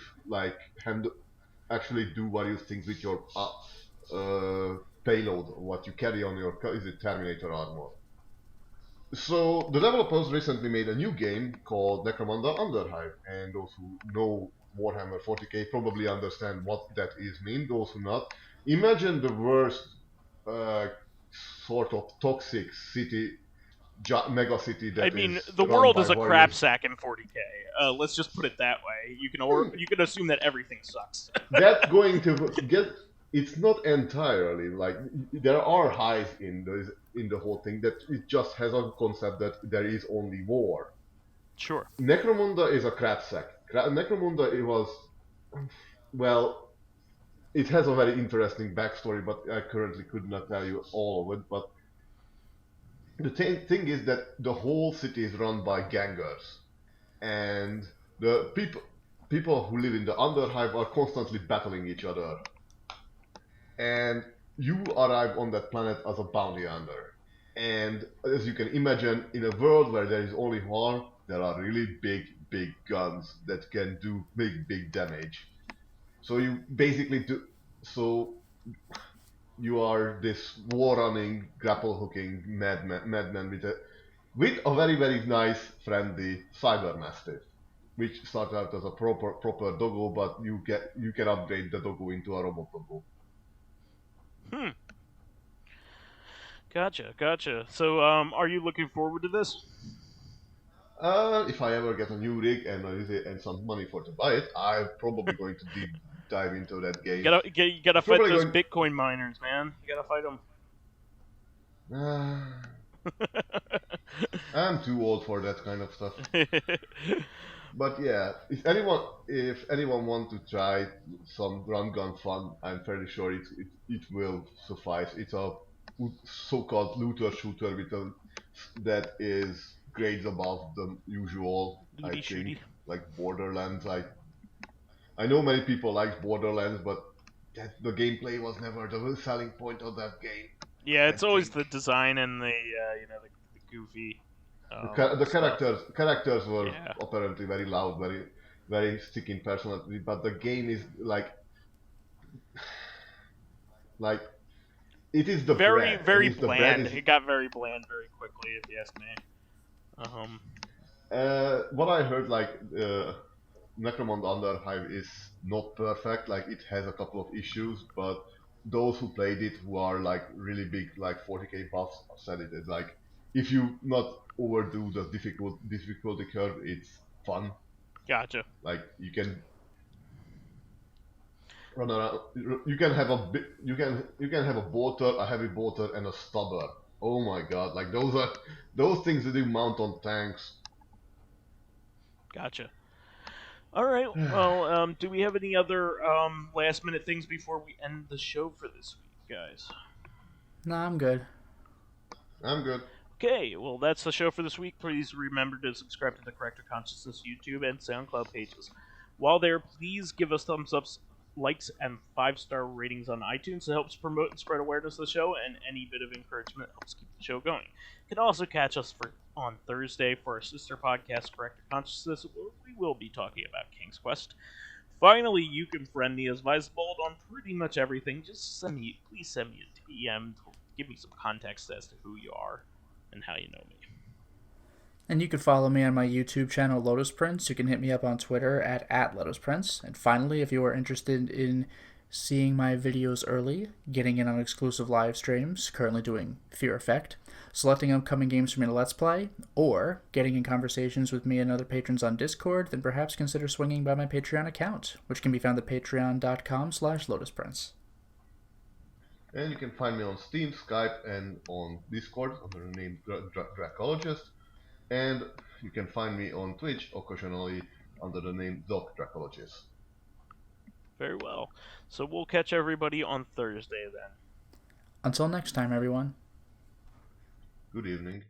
actually do various things with your payload, what you carry on your Terminator armor. So the developers recently made a new game called Necromunda Underhive, and those who know Warhammer 40k probably understand what that mean. Those who not, imagine the worst sort of toxic city, mega city that the world is a crap sack in 40k. Let's just put it that way. You can assume that everything sucks. That's going to get. It's not entirely there are highs in the whole thing, that it just has a concept that there is only war. Sure. Necromunda is a crap sack. Necromunda, it has a very interesting backstory, but I currently could not tell you all of it. But the thing is that the whole city is run by gangers, and the people who live in the Underhive are constantly battling each other. And you arrive on that planet as a bounty hunter. And as you can imagine, in a world where there is only war, there are really big guns that can do big damage. So you basically do. So you are this war-running, grapple-hooking madman with a very nice, friendly cyber mastiff, which starts out as a proper doggo, but you can upgrade the doggo into a robot doggo. Gotcha. So, are you looking forward to this? If I ever get a new rig and some money to buy it, I'm probably going to deep dive into that game. You gotta fight those Bitcoin miners, man. You gotta fight them. I'm too old for that kind of stuff. But yeah, if anyone wants to try some run gun fun, I'm fairly sure it will suffice. It's a so-called looter shooter that is grades above the usual. I think Borderlands. I know many people like Borderlands, but the gameplay was never the selling point of that game. Yeah, it's always the design and the the goofy. The characters were apparently very loud, very sticking personality, but the game is it is the very brand. bland. It got very bland very quickly, if you ask me. What I heard, Necromunda Underhive is not perfect. It has a couple of issues, but those who played it, who are really big 40k buffs, said it is if you not overdo the difficulty curve, it's fun. Gotcha. You can run around. You can have a bolter, a heavy bolter, and a stubber. Oh my god! Those things that you mount on tanks. Gotcha. All right. Well, do we have any other last minute things before we end the show for this week, guys? No, I'm good. I'm good. Okay, well, that's the show for this week. Please remember to subscribe to the Corrective Consciousness YouTube and SoundCloud pages. While there, please give us thumbs ups likes and 5-star ratings on iTunes. It helps promote and spread awareness of the show, and any bit of encouragement helps keep the show going. You can also catch us on Thursday for our sister podcast, Corrective Consciousness, where we will be talking about King's Quest. Finally, you can friend me as vysethebold on pretty much everything. Just please send me a DM to give me some context as to who you are and how you know me. And you can follow me on my YouTube channel, Lotus Prince. You can hit me up on Twitter at Lotus Prince. And finally, if you are interested in seeing my videos early, getting in on exclusive live streams, currently doing Fear Effect, selecting upcoming games for me to Let's Play, or getting in conversations with me and other patrons on Discord, then perhaps consider swinging by my Patreon account, which can be found at patreon.com/LotusPrince. And you can find me on Steam, Skype, and on Discord under the name Dracologist. And you can find me on Twitch occasionally under the name Dracologist. Very well. So we'll catch everybody on Thursday then. Until next time, everyone. Good evening.